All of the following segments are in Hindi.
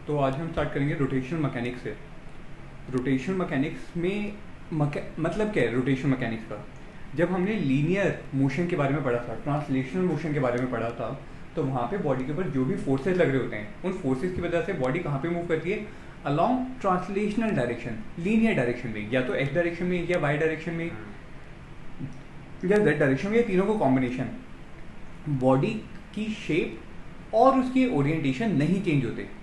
तो आज हम स्टार्ट करेंगे रोटेशनल मैकेनिक्स से। रोटेशनल मैकेनिक्स में मतलब क्या है रोटेशनल मैकेनिक्स का? जब हमने लीनियर मोशन के बारे में पढ़ा था, ट्रांसलेशनल मोशन के बारे में पढ़ा था, तो वहाँ पे बॉडी के ऊपर जो भी फोर्सेज लग रहे होते हैं, उन फोर्सेज की वजह से बॉडी कहाँ पे मूव करती है? Along translational direction, linear direction में, या तो एक्स डायरेक्शन में, या वाई डायरेक्शन में, या जेड डायरेक्शन में, या तीनों को कॉम्बिनेशन। बॉडी की शेप और उसकी ओरिएंटेशन नहीं चेंज होते,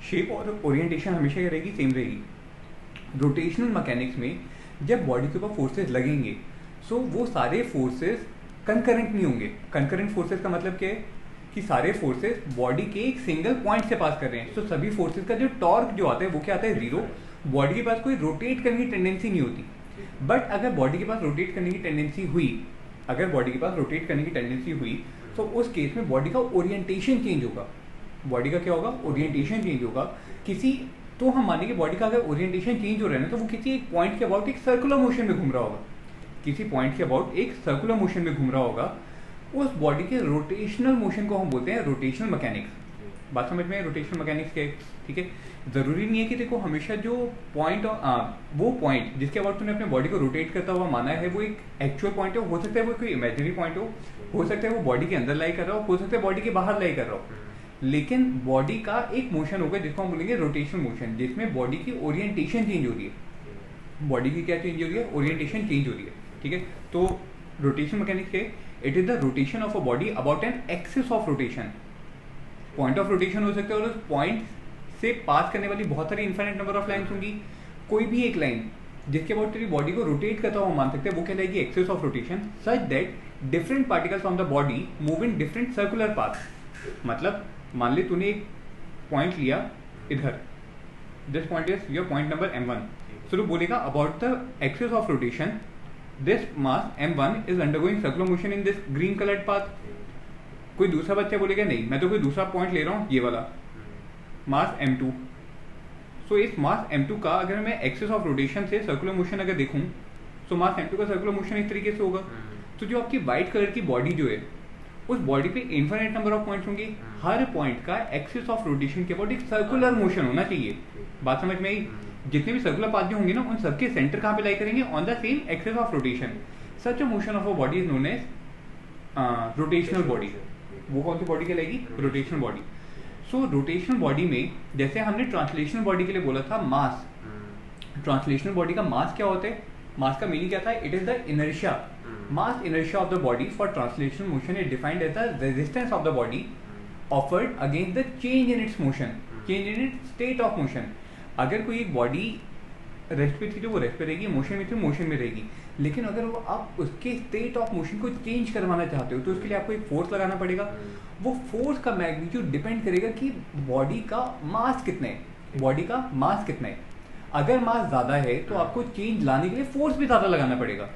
शेप और ओरिएंटेशन हमेशा क्या रहेगी? सेम रहेगी। रोटेशनल मैकेनिक्स में जब बॉडी के ऊपर फोर्सेस लगेंगे, सो वो सारे फोर्सेस कंकरेंट नहीं होंगे। कंकरेंट फोर्सेस का मतलब क्या है? कि सारे फोर्सेस बॉडी के एक सिंगल पॉइंट से पास कर रहे हैं। सो सभी फोर्सेस का जो टॉर्क जो आता है वो क्या आता है? जीरो। बॉडी के पास कोई रोटेट करने की टेंडेंसी नहीं होती। बट अगर बॉडी के पास रोटेट करने की टेंडेंसी हुई, तो उस केस में बॉडी का ओरिएंटेशन चेंज होगा। बॉडी का क्या होगा? ओरिएंटेशन चेंज होगा। तो हम मानेंगे बॉडी का अगर ओरिएंटेशन चेंज हो रहा है ना, तो वो किसी एक पॉइंट के अबाउट एक सर्कुलर मोशन में घूम रहा होगा। किसी पॉइंट के अबाउट एक सर्कुलर मोशन में घूम रहा होगा। उस बॉडी के रोटेशनल मोशन को हम बोलते हैं रोटेशनल मैकेनिक्स। बात समझ में? रोटेशनल मैकेनिक्स के, ठीक है। जरूरी नहीं है कि देखो हमेशा जो पॉइंट वो पॉइंट जिसके अबाउट तुमने अपने बॉडी को रोटेट करता हुआ माना है वो एक एक्चुअल पॉइंट हो सकता है वो कोई इमेजिनरी पॉइंट हो सकता है वो बॉडी के अंदर लाई कर रहा हो सकता है बॉडी के बाहर लाई कर रहा हो, लेकिन बॉडी का एक मोशन होगा जिसको हम बोलेंगे रोटेशनल मोशन, जिसमें बॉडी की ओरिएंटेशन चेंज हो रही है। बॉडी की क्या चेंज हो रही है? ओरिएंटेशन चेंज हो रही है, ठीक है। तो रोटेशनल मैकेनिक्स के it is the rotation of a body about an axis of rotation. Point of rotation हो सकता है और उस पॉइंट से पास करने वाली बहुत सारी इनफाइनाइट नंबर ऑफ लाइन्स होंगी। कोई भी एक लाइन जिसके अबाउट तेरी बॉडी को रोटेट करता हुआ मान सकते हैं वो कहलाएगी axis of rotation, such that different particles from the body move in different circular path. मतलब मान ले तूने एक पॉइंट लिया इधर, this point is your point number m1, so तू बोलेगा about the axis of rotation this mass m1 is undergoing circular motion in this green coloured path. कोई दूसरा बच्चा बोलेगा नहीं, मैं तो कोई दूसरा पॉइंट ले रहा हूँ, ये वाला मास m2। सो इस मास m2 का अगर मैं एक्सिस ऑफ रोटेशन से सर्कुलर मोशन अगर देखूं, तो मास m2 का सर्कुलर मोशन इस तरीके से होगा। तो जो आपकी व्हाइट कलर की बॉडी जो है, उस बॉडी पे इनफाइनाइट नंबर ऑफ पॉइंट्स होंगे। हर पॉइंट का एक्सिस ऑफ रोटेशन के अबाउट एक सर्कुलर मोशन होना चाहिए। बात समझ में आई? जितने भी सर्कुलर पाथ जो होंगे ना, उन सबके सेंटर कहाँ पे लाई करेंगे? On the same axis of rotation. Such a motion of a body is known as rotational body. वो कौन सी बॉडी कहलाएगी? Rotational body. So rotational body में जैसे हमने ट्रांसलेशनल बॉडी के लिए बोला था मास, ट्रांसलेशनल बॉडी का मास क्या होता है? मास का मीनिंग क्या था? It is the inertia, mass inertia of the body for translational motion is defined as the resistance of the body offered against the change in its motion, change in its state of motion। अगर कोई एक बॉडी रेस्ट पे थी तो वो रेस्ट पे रहेगी, मोशन में थी मोशन में रहेगी, लेकिन अगर वो आप उसके स्टेट ऑफ मोशन को चेंज करवाना चाहते हो तो उसके लिए आपको एक फोर्स लगाना पड़ेगा। वो फोर्स का मैग्नीट्यूड डिपेंड करेगा कि बॉडी का मास कितना है, बॉडी का मास कितना है। अगर मास ज़्यादा है तो आपको चेंज लाने के लिए फोर्स भी ज़्यादा लगाना पड़ेगा।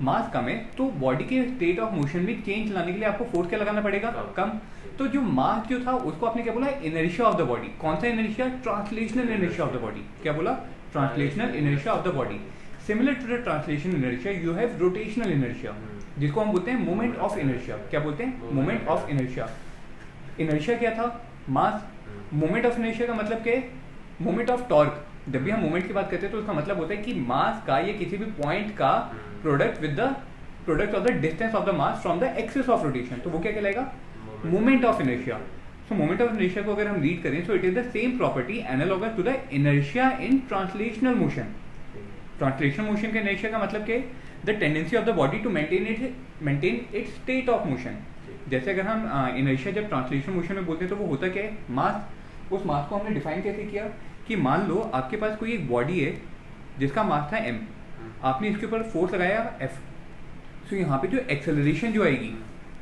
मास कम है तो बॉडी के स्टेट ऑफ मोशन में चेंज लाने के लिए आपको फोर्स क्या लगाना पड़ेगा? कम। तो जो मास जो था उसको आपने क्या बोला? Inertia of the body. कौन सा inertia? Translational inertia of the body. क्या बोला? Translational inertia of the body. Similar to the translational inertia you have rotational inertia, जिसको हम बोलते हैं मोमेंट ऑफ इनर्शिया। क्या बोलते हैं? Moment of inertia. इनर्शिया क्या था? मास। मोमेंट ऑफ इनर्शिया का मतलब क्या है? Moment of torque. जब भी हम मोमेंट की बात करते हैं तो उसका मतलब होता है कि मास का या किसी भी पॉइंट का product with the product of the distance of the mass from the axis of rotation, तो वो क्या कहलाएगा? Moment of inertia. So moment of inertia को अगर हम रीड करें so it is the same property analogous to the inertia in translational motion. Translational motion के इनर्शिया का मतलब क्या है? The tendency of the body to maintain its state of motion. जैसे अगर हम इनर्शिया जब ट्रांसलेशनल मोशन में बोलते हैं तो वो होता क्या है? मास। उस मास को हमने डिफाइन कैसे किया कि मान लो आपके पास कोई एक बॉडी है जिसका मास था m, आपने इसके ऊपर फोर्स लगाया F, सो यहाँ पे जो एक्सेलरेशन जो आएगी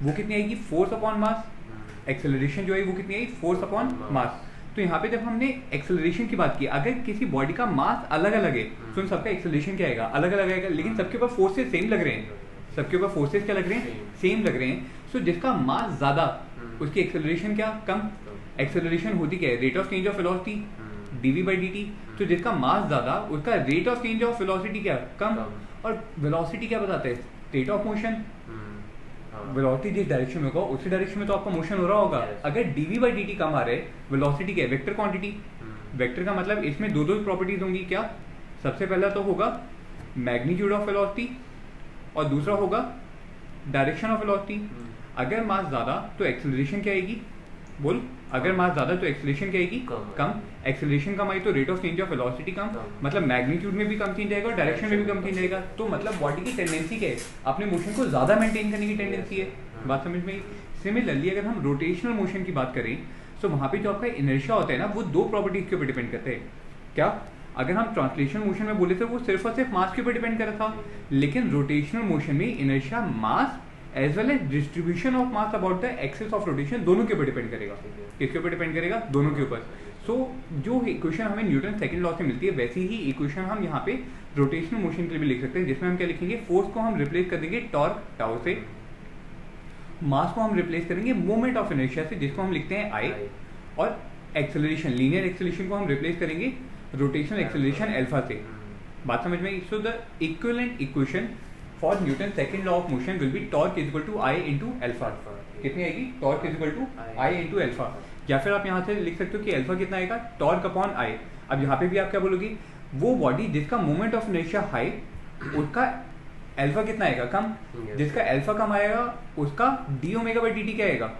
वो कितनी आएगी? Force upon mass. एक्सेलरेशन जो आएगी वो कितनी आएगी? Force upon mass. तो यहाँ पे जब हमने एक्सेलरेशन की बात की, अगर किसी बॉडी का मास अलग अलग है तो उन सबका एक्सेलरेशन क्या आएगा? अलग अलग आएगा, लेकिन सबके ऊपर फोर्सेस सेम लग रहे हैं। सबके ऊपर फोर्सेस क्या लग रहे हैं? सेम लग रहे हैं। सो जिसका मास ज्यादा उसकी एक्सेलरेशन क्या? कम। एक्सेलरेशन होती क्या है? Rate of change of velocity, dv/dt। तो जिसका मास ज्यादा उसका rate of change of velocity क्या? कम। और वेलोसिटी क्या बताता है? State of motion. वेलोसिटी जिस डायरेक्शन में होगा उसी डायरेक्शन में तो आपका मोशन हो रहा होगा। अगर dv बाई dt कम आ रहा है, वेलोसिटी क्या है, वेक्टर क्वांटिटी। वेक्टर का मतलब इसमें दो प्रॉपर्टीज होंगी क्या, सबसे पहला तो होगा मैग्नीट्यूड ऑफ वेलोसिटी और दूसरा होगा डायरेक्शन ऑफ वेलोसिटी। अगर मास ज्यादा तो एक्सेलरेशन क्या आएगी, बोल, अगर मास ज्यादा तो एक्सेलरेशन क्या आएगी, कम। एक्सेलरेशन कम आई तो rate of change of velocity कम, मतलब मैग्नीट्यूड में भी कम चेंज आएगा और डायरेक्शन में भी कम चेंज आएगा। तो मतलब बॉडी की टेंडेंसी क्या है, अपने मोशन को ज्यादा मेंटेन करने की टेंडेंसी है। बात समझ में आई। सिमिलरली अगर हम रोटेशनल मोशन की बात करें तो वहां पे जो आपका इनर्शिया होता है ना, वो दो प्रॉपर्टीज के ऊपर डिपेंड करते हैं। क्या, अगर हम ट्रांसलेशनल मोशन में बोले तो वो सिर्फ और सिर्फ मास के ऊपर डिपेंड कर रहा था, लेकिन रोटेशनल मोशन में inertia mass as well as distribution of mass about the axis of rotation दोनों के ऊपर डिपेंड करेगा। किसके ऊपर डिपेंड करेगा, दोनों के ऊपर। सो जो इक्वेशन हमें न्यूटन सेकंड लॉ से मिलती है, वैसी ही इक्वेशन हम यहाँ पे रोटेशनल मोशन के लिए भी लिख सकते हैं, जिसमें हम क्या लिखेंगे, फोर्स को हम रिप्लेस कर देंगे टॉर्क टाउ से, मास को हम रिप्लेस करेंगे मोमेंट ऑफ इनर्शिया से, जिसको हम लिखते हैं आई, और एक्सेलरेशन, लीनियर एक्सेलरेशन को हम रिप्लेस करेंगे रोटेशनल एक्सेलरेशन अल्फा से। बात समझ में आई। So the equivalent equation for Newton second law of motion will be torque is equal to I into alpha. कितनी आएगी, torque is equal to I into alpha. या फिर आप यहाँ से लिख सकते हो कि अल्फा कितना आएगा, टॉर्क अपॉन आई। अब यहाँ पे भी आप क्या बोलोगे, वो बॉडी जिसका मोमेंट ऑफ इनर्शिया हाई उसका अल्फा कितना आएगा, कम। जिसका अल्फा कम आएगा उसका d omega by d t क्या आएगा,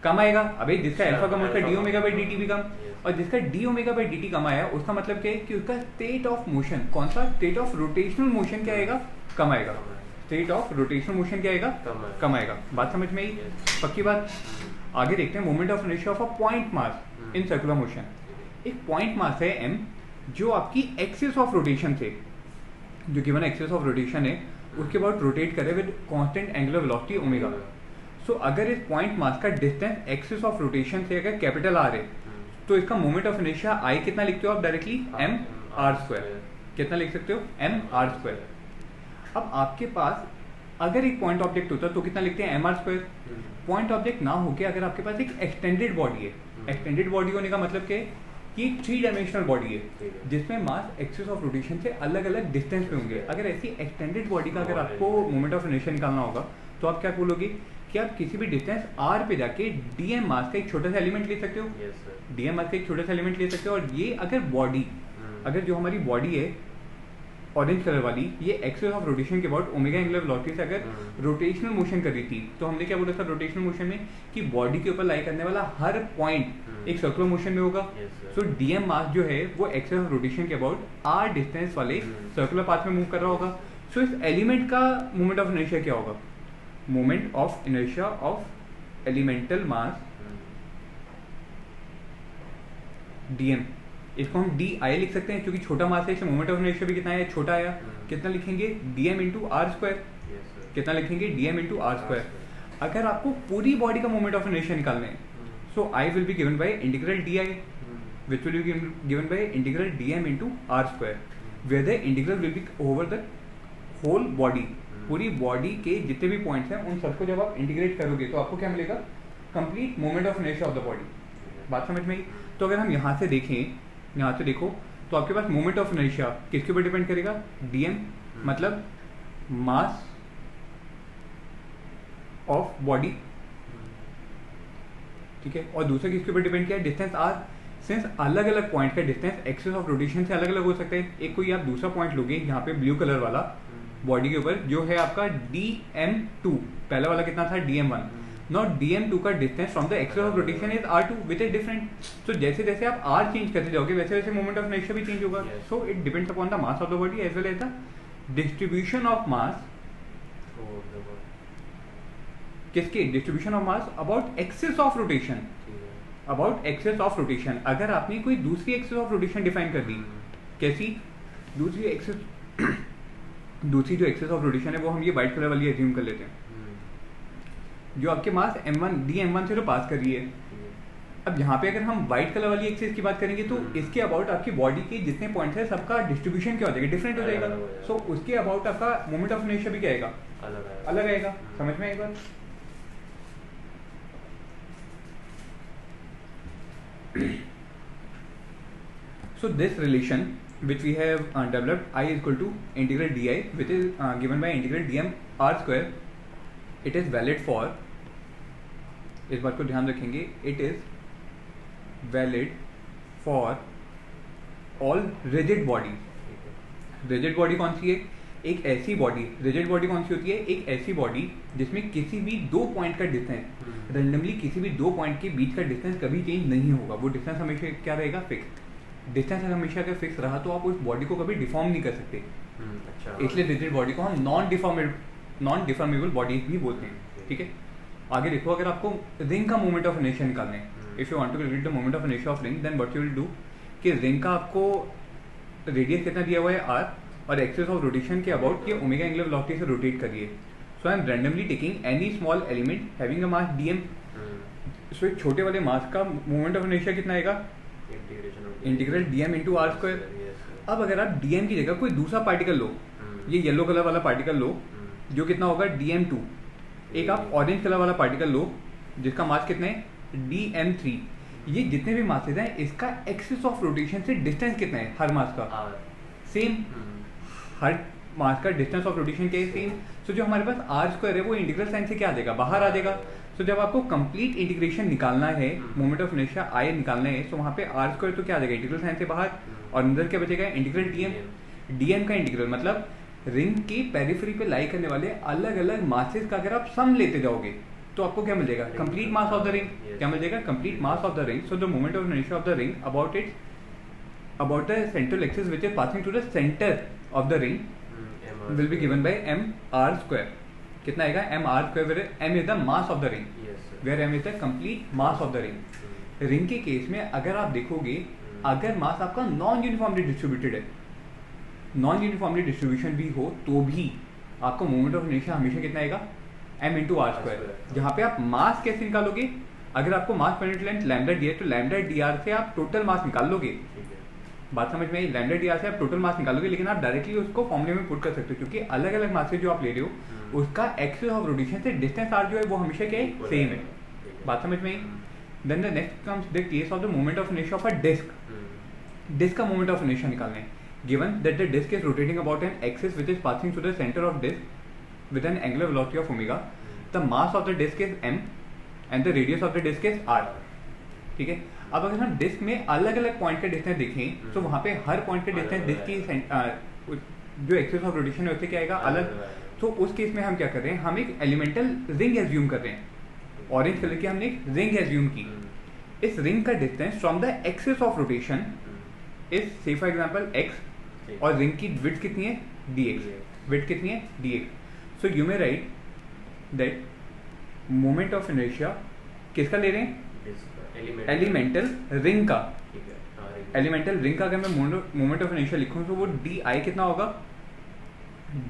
कम आएगा। अबे जिसका अल्फा कम उसका d omega by d t भी कम, और जिसका d omega by d t कम आया उसका मतलब क्या है कि उसका स्टेट ऑफ मोशन, कौन सा, स्टेट ऑफ रोटेशनल मोशन क्या आएगा, कम आएगा। स्टेट ऑफ रोटेशनल मोशन क्या आएगा, कम आएगा। बात समझ में आई, पक्की बात। आगे देखते हैं moment of inertia of a point mass in circular motion. एक पॉइंट मास है m, जो आपकी एक्सिस ऑफ रोटेशन से, जो गिवन एक्सिस ऑफ रोटेशन है उसके बाद रोटेट करे with constant angular velocity omega. So अगर इस पॉइंट मास का डिस्टेंस एक्सिस ऑफ रोटेशन से अगर कैपिटल आर है तो इसका मोमेंट ऑफ इनर्शिया आई कितना लिखते हो आप डायरेक्टली, एम आर स्क्वायर। कितना लिख सकते हो, एम आर स्क्वायर। अब आपके पास अगर एक पॉइंट ऑब्जेक्ट होता तो कितना लिखते हैं, M are square. Point object ना होके अगर आपके पास एक एक्सटेंडेड बॉडी है, एक्सटेंडेड बॉडी होने का मतलब क्या है कि 3 डायमेंशनल बॉडी है जिसमें मास एक्सिस ऑफ रोटेशन से अलग अलग डिस्टेंस पे होंगे। अगर ऐसी एक्सटेंडेड बॉडी का अगर आपको मोमेंट ऑफ इनर्शिया निकालना होगा तो आप क्या बोलोगे कि आप किसी भी डिस्टेंस आर पे जाके डीएम मास का एक छोटा सा एलिमेंट ले सकते हो। डीएम मास का एक छोटा सा एलिमेंट ले सकते हो, और ये अगर बॉडी, अगर जो हमारी बॉडी है ऑरेंज कलर वाली, ये एक्सिस ऑफ रोटेशन के बाद ओमेगा एंगुलर वेलोसिटी से अगर रोटेशनल मोशन कर रही थी, तो हमने क्या बोला था रोटेशनल मोशन में कि बॉडी के ऊपर लाई करने वाला हर पॉइंट एक सर्कुलर मोशन में होगा। सो डीएम मास जो है वो एक्सिस ऑफ रोटेशन के अबाउट आर डिस्टेंस वाले सर्कुलर पाथ में मूव कर रहा होगा। सो इस एलिमेंट का मोमेंट ऑफ इनर्शिया क्या होगा, moment of inertia of elemental mass DM, इसको हम डी आई लिख सकते हैं क्योंकि छोटा मास है, इससे मोमेंट ऑफ इनर्शिया भी कितना है, छोटा आया। कितना लिखेंगे, डीएम इंटू आर स्क्वायर। कितना लिखेंगे, डीएम इंटू आर स्क्वायर। अगर आपको पूरी बॉडी का मोमेंट ऑफ इनर्शिया निकालना है, so I will be given by integral d I which will be given by integral d m into are square, where the integral will be over the whole body. पूरी बॉडी के जितने भी पॉइंट्स हैं उन सबको जब आप इंटीग्रेट करोगे तो आपको क्या मिलेगा, complete moment of inertia of the body. बात समझ में आई। तो अगर हम यहाँ से देखें, यहाँ से देखो तो आपके पास मोमेंट ऑफ इनर्शिया किसके ऊपर डिपेंड करेगा, डीएम, मतलब मास ऑफ बॉडी, ठीक है। और दूसरा किसके ऊपर डिपेंड किया, डिस्टेंस आर। सिंस अलग अलग पॉइंट का डिस्टेंस एक्सिस ऑफ रोटेशन से अलग अलग हो सकता है, एक कोई आप दूसरा पॉइंट लोगे यहाँ पे ब्लू कलर वाला बॉडी के ऊपर जो है आपका dm2, पहला वाला कितना था dm1, नॉट dm2 का distance from the axis of rotation is r2 which is different. So जैसे जैसे आप r चेंज करते जाओगे वैसे वैसे मोमेंट ऑफ इनर्शिया भी चेंज होगा। So it depends upon the mass of the body as well as the distribution of mass, किसके, distribution of mass about axis of rotation, about axis of rotation. अगर आपने कोई दूसरी एक्सिस ऑफ रोटेशन डिफाइन कर दी, कैसी दूसरी एक्सिस, दूसरी जो एक्सिस ऑफ रोटेशन है वो हम ये व्हाइट कलर वाली एज्यूम कर लेते हैं, जो आपके मास m1 dm1 से जो पास कर रही है। अब यहाँ पे अगर हम व्हाइट कलर वाली एक्सिस की बात करेंगे तो इसके अबाउट आपकी बॉडी के जितने पॉइंट्स है सबका डिस्ट्रीब्यूशन क्या हो जाएगा, डिफरेंट हो जाएगा। सो उसके अबाउट आपका मोमेंट ऑफ इनर्शिया भी क्या आएगा, अलग आएगा। समझ में एक बार। So this relation which we have developed, I is equal to integral di, which is given by integral dm r square, it is valid for, इस बात को ध्यान रखेंगे, it is valid for all rigid body. Rigid body कौन सी है? एक ऐसी बॉडी, रिजिड बॉडी कौन सी होती है? एक ऐसी बॉडी जिसमें किसी भी दो पॉइंट का डिस्टेंस, रेंडमली किसी भी दो पॉइंट के बीच का डिस्टेंस कभी चेंज नहीं होगा। वो डिस्टेंस हमेशा क्या रहेगा? फिक्स। डिस्टेंस हमेशा अगर फिक्स रहा तो आप उस बॉडी को कभी डिफॉर्म नहीं कर सकते। अच्छा। इसलिए रिजिड बॉडी को हम नॉन डिफॉर्मेबल बॉडी भी बोलते हैं। ठीक है, आगे देखो, अगर आपको रिंग का मोमेंट ऑफ इनर्शिया निकालना है, if you want to calculate the moment of inertia of ring, then what you will do कि रिंग का आपको रेडियस कितना दिया हुआ है r, और एक्सिस ऑफ रोटेशन के अबाउट ये ओमेगा एंगुलर वेलोसिटी से रोटेट करिए। So I am randomly taking any small element having a mass dm। So एक छोटे वाले मास का मोमेंट ऑफ इनर्शिया कितना आएगा? Integral dm into are square. अब अगर आप dm की जगह कोई दूसरा पार्टिकल लो, ये येलो कलर वाला पार्टिकल लो जो कितना होगा? dm2। एक आप ऑरेंज कलर वाला पार्टिकल लो जिसका मास कितना है? dm3। ये जितने भी मासेज हैं इसका एक्सिस ऑफ रोटेशन से डिस्टेंस कितना है हर मास का? सेम। हर मास का डिस्टेंस ऑफ रोटेशन क्या है? सेम। सो जो हमारे पास आर स्क्वायर है वो इंटीग्रल साइन से क्या आ जाएगा? बाहर आ जाएगा। सो जब आपको कंप्लीट इंटीग्रेशन निकालना है, मोमेंट ऑफ इनर्शिया आई निकालना है, तो वहाँ पे आर स्क्वायर तो क्या आ जाएगा? इंटीग्रल साइन से बाहर, और अंदर क्या बचेगा? Integral DM. डीएम का इंटीग्रल मतलब रिंग की पेरिफेरी पे लाई करने वाले अलग अलग मासेस का अगर आप सम लेते जाओगे तो आपको क्या मिल जाएगा? Complete mass of the ring. क्या मिल जाएगा? Complete mass of the ring. So the moment of inertia of the ring about the central axis which is passing through the center of the ring will be given by mr square. कितना आएगा? mr square, where m is the mass of the ring, where m is the complete mass of the ring. Ring के केस में अगर आप देखोगे, अगर मास आपका नॉन यूनिफॉर्मली डिस्ट्रीब्यूटेड है, नॉन यूनिफॉर्मली डिस्ट्रीब्यूशन भी हो तो भी आपको मोमेंट ऑफ इनर्शिया हमेशा कितना आएगा? m into are square. जहाँ पे आप मास कैसे निकालोगे? अगर आपको मास per unit length lambda D है तो लैम्डा डी आर से आप टोटल मास निकाल लोगे। बात समझ में आई? लैम्डा डी आर से आप टोटल मास निकालोगे, लेकिन आप डायरेक्टली उसको फॉर्मूले में पुट कर सकते हो क्योंकि अलग अलग मासेज जो आप ले रहे हो उसका एक्सिस ऑफ रोटेशन से डिस्टेंस आर जो है वो हमेशा क्या है? सेम है। बात समझ में आई? Then the next comes the case of the moment of inertia of a disc. Disc का मोमेंट ऑफ इनर्शिया निकालना है। Given that the disc is rotating about an axis which is passing through the centre of disc with an angular velocity of omega, the mass of the disc is m and the radius of the disc is r। ठीक है, अब अगर हम डिस्क में अलग अलग पॉइंट का डिस्टेंस देखें तो वहाँ पे हर पॉइंट का डिस्टेंस डिस्क की जो एक्सिस ऑफ रोटेशन है उससे क्या आएगा? अलग। तो उस केस में हम क्या कर रहे हैं? हम एक एलिमेंटल रिंग एज्यूम कर रहे हैं। ऑरेंज कलर की हमने एक रिंग एज्यूम की। इस रिंग का distance from the axis of rotation is say for example x, और रिंग की विड्थ कितनी है? dx। विड्थ कितनी है? dx। So you may right that moment of inertia किसका ले रहे हैं? एलिमेंटल रिंग का। एलिमेंटल रिंग का अगर मैं मोमेंट ऑफ इनर्शिया लिखूं तो वो डी आई कितना होगा?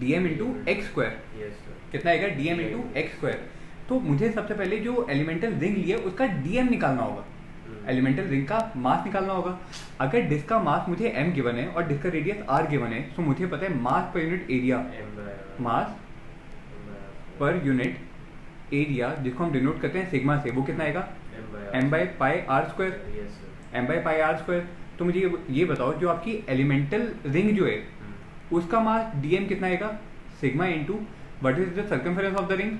dm into x square. कितना आएगा? dm into x square. तो मुझे सबसे पहले जो एलिमेंटल रिंग लिया उसका dm निकालना होगा, एलिमेंटल रिंग का मास निकालना होगा। अगर डिस्क का मास मुझे m गिवन है और डिस्क का रेडियस r गिवन है, तो मुझे पता है मास पर यूनिट एरिया, मास पर यूनिट एरिया जिसको हम डिनोट करते हैं सिग्मा से, वो कितना आएगा? m by pi are square. m by pi are square. तो मुझे ये बताओ जो आपकी एलिमेंटल रिंग जो है उसका मास dm कितना आएगा? Sigma into what is the circumference of the ring?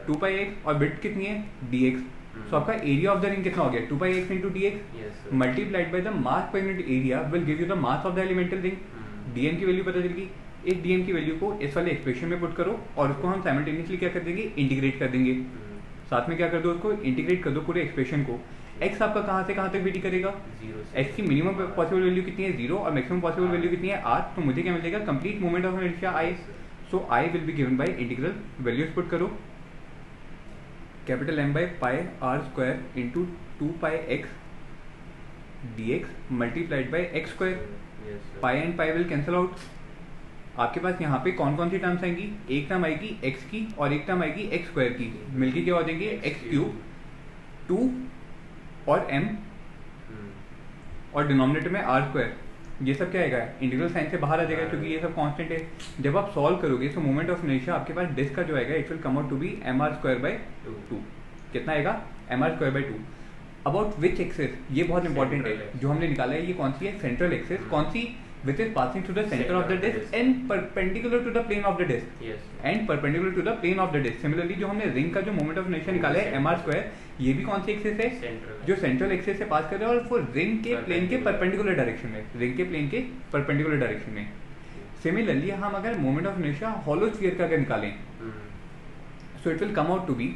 2 pi x, और विड्थ कितनी है? dx। सो आपका एरिया ऑफ द रिंग कितना हो गया? 2 pi x into dx multiplied by the mass per unit area will give you the mass of the elemental ring. dm की वैल्यू पता चल गई। इस dm की वैल्यू को इस वाले एक्सप्रेशन में पुट करो और उसको हम साइमल्टेनियसली क्या कर देंगे? इंटीग्रेट कर देंगे। साथ में क्या कर दो? उसको इंटीग्रेट कर दो पूरे एक्सप्रेशन को। x आपका कहाँ से कहाँ तक वेरी करेगा? x की मिनिमम पॉसिबल वैल्यू कितनी है? 0, और मैक्सिमम पॉसिबल वैल्यू कितनी है? r। तो मुझे क्या मिलेगा? Complete moment of inertia i। So i will be given by integral, values put करो, capital M by pi are square into 2 pi x dx multiplied by x square. Pi and pi will cancel out. आपके पास यहाँ पे कौन कौन सी टर्म्स आएंगी? एक टर्म आएगी x की और एक टर्म आएगी x स्क्वायर की, मिलके क्या हो जाएंगे? x क्यूब, 2 और m, और डिनोमिनेटर में r स्क्वायर। ये सब क्या आएगा? इंटीग्रल साइन से बाहर आ जाएगा क्योंकि ये सब कांस्टेंट है। जब आप सॉल्व करोगे तो मोमेंट ऑफ इनर्शिया आपके पास डिस्क का जो आएगा it will come out to be mr square by 2। कितना आएगा? mr square by 2। About which axis, ये बहुत इंपॉर्टेंट है जो हमने निकाला है, ये कौन सी है? Central axis. कौन सी? which is passing through the center of the disk and perpendicular to the plane of the disk. Yes. And perpendicular to the plane of the disk. Similarly जो हमने रिंग का जो मोमेंट ऑफ इनर्शिया निकाला है mr², ये भी कौन सी एक्सिस है? Central. जो सेंट्रल एक्सिस से पास कर रहा है और वो रिंग के प्लेन के परपेंडिकुलर डायरेक्शन में, रिंग के प्लेन के परपेंडिकुलर डायरेक्शन में. सिमिलरली हम अगर moment of inertia hollow sphere का अगर निकालें, so it will come out to be,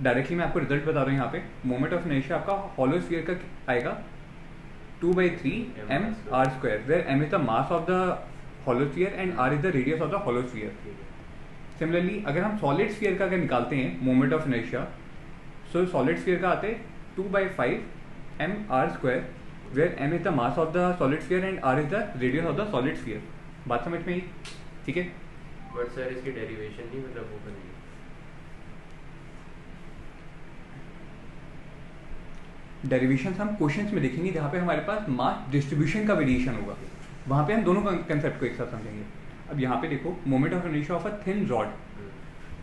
directly मैं आपको रिजल्ट बता रहा हूँ यहाँ पे, मोमेंट ऑफ इनर्शिया आपका हॉलो स्फीयर का आएगा 2/3 mr², where m is the mass of the hollow sphere and r is the radius of the hollow sphere. Similarly अगर हम सॉलिड स्फीयर का अगर निकालते हैं moment of inertia, so solid sphere का आते हैं 2/5 mr², where m is the mass of the solid sphere and r is the radius of the solid sphere. बात समझ में आई? ठीक है. बट सर इसकी डेरिवेशन नहीं मतलब वो करनी. डेरिवेशन हम क्वेश्चंस में देखेंगे जहाँ पे हमारे पास मास डिस्ट्रीब्यूशन का वेरिएशन होगा, वहाँ पे हम दोनों कंसेप्ट को एक साथ समझेंगे. अब यहाँ पे देखो moment of inertia of a thin rod,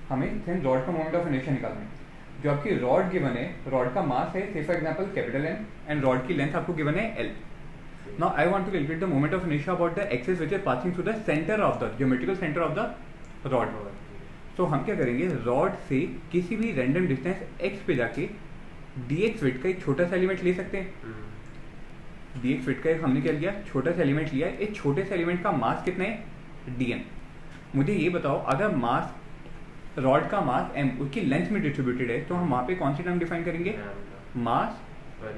हमें थिन रॉड का मोमेंट ऑफ इनर्शिया निकालना है. जो आपकी रॉड गिवन है, रॉड का मास है से for example capital N and rod की लेंथ आपको गिवन है L. Now I want to calculate the moment of inertia about the axis which is passing through the centre of the geometrical centre of the rod. तो हम क्या करेंगे, रॉड से किसी भी रैंडम डिस्टेंस x पे जाके dx विड्थ का एक छोटा सा एलिमेंट ले सकते हैं. dx विड्थ का एक हमने क्या लिया, छोटा सा एलिमेंट लिया. इस छोटे से एलिमेंट का मास कितना है, dm. मुझे ये बताओ, अगर मास रॉड का मास m उसकी लेंथ में डिस्ट्रीब्यूटेड है, तो हम वहाँ पे कौन सी टर्म डिफाइन करेंगे, मास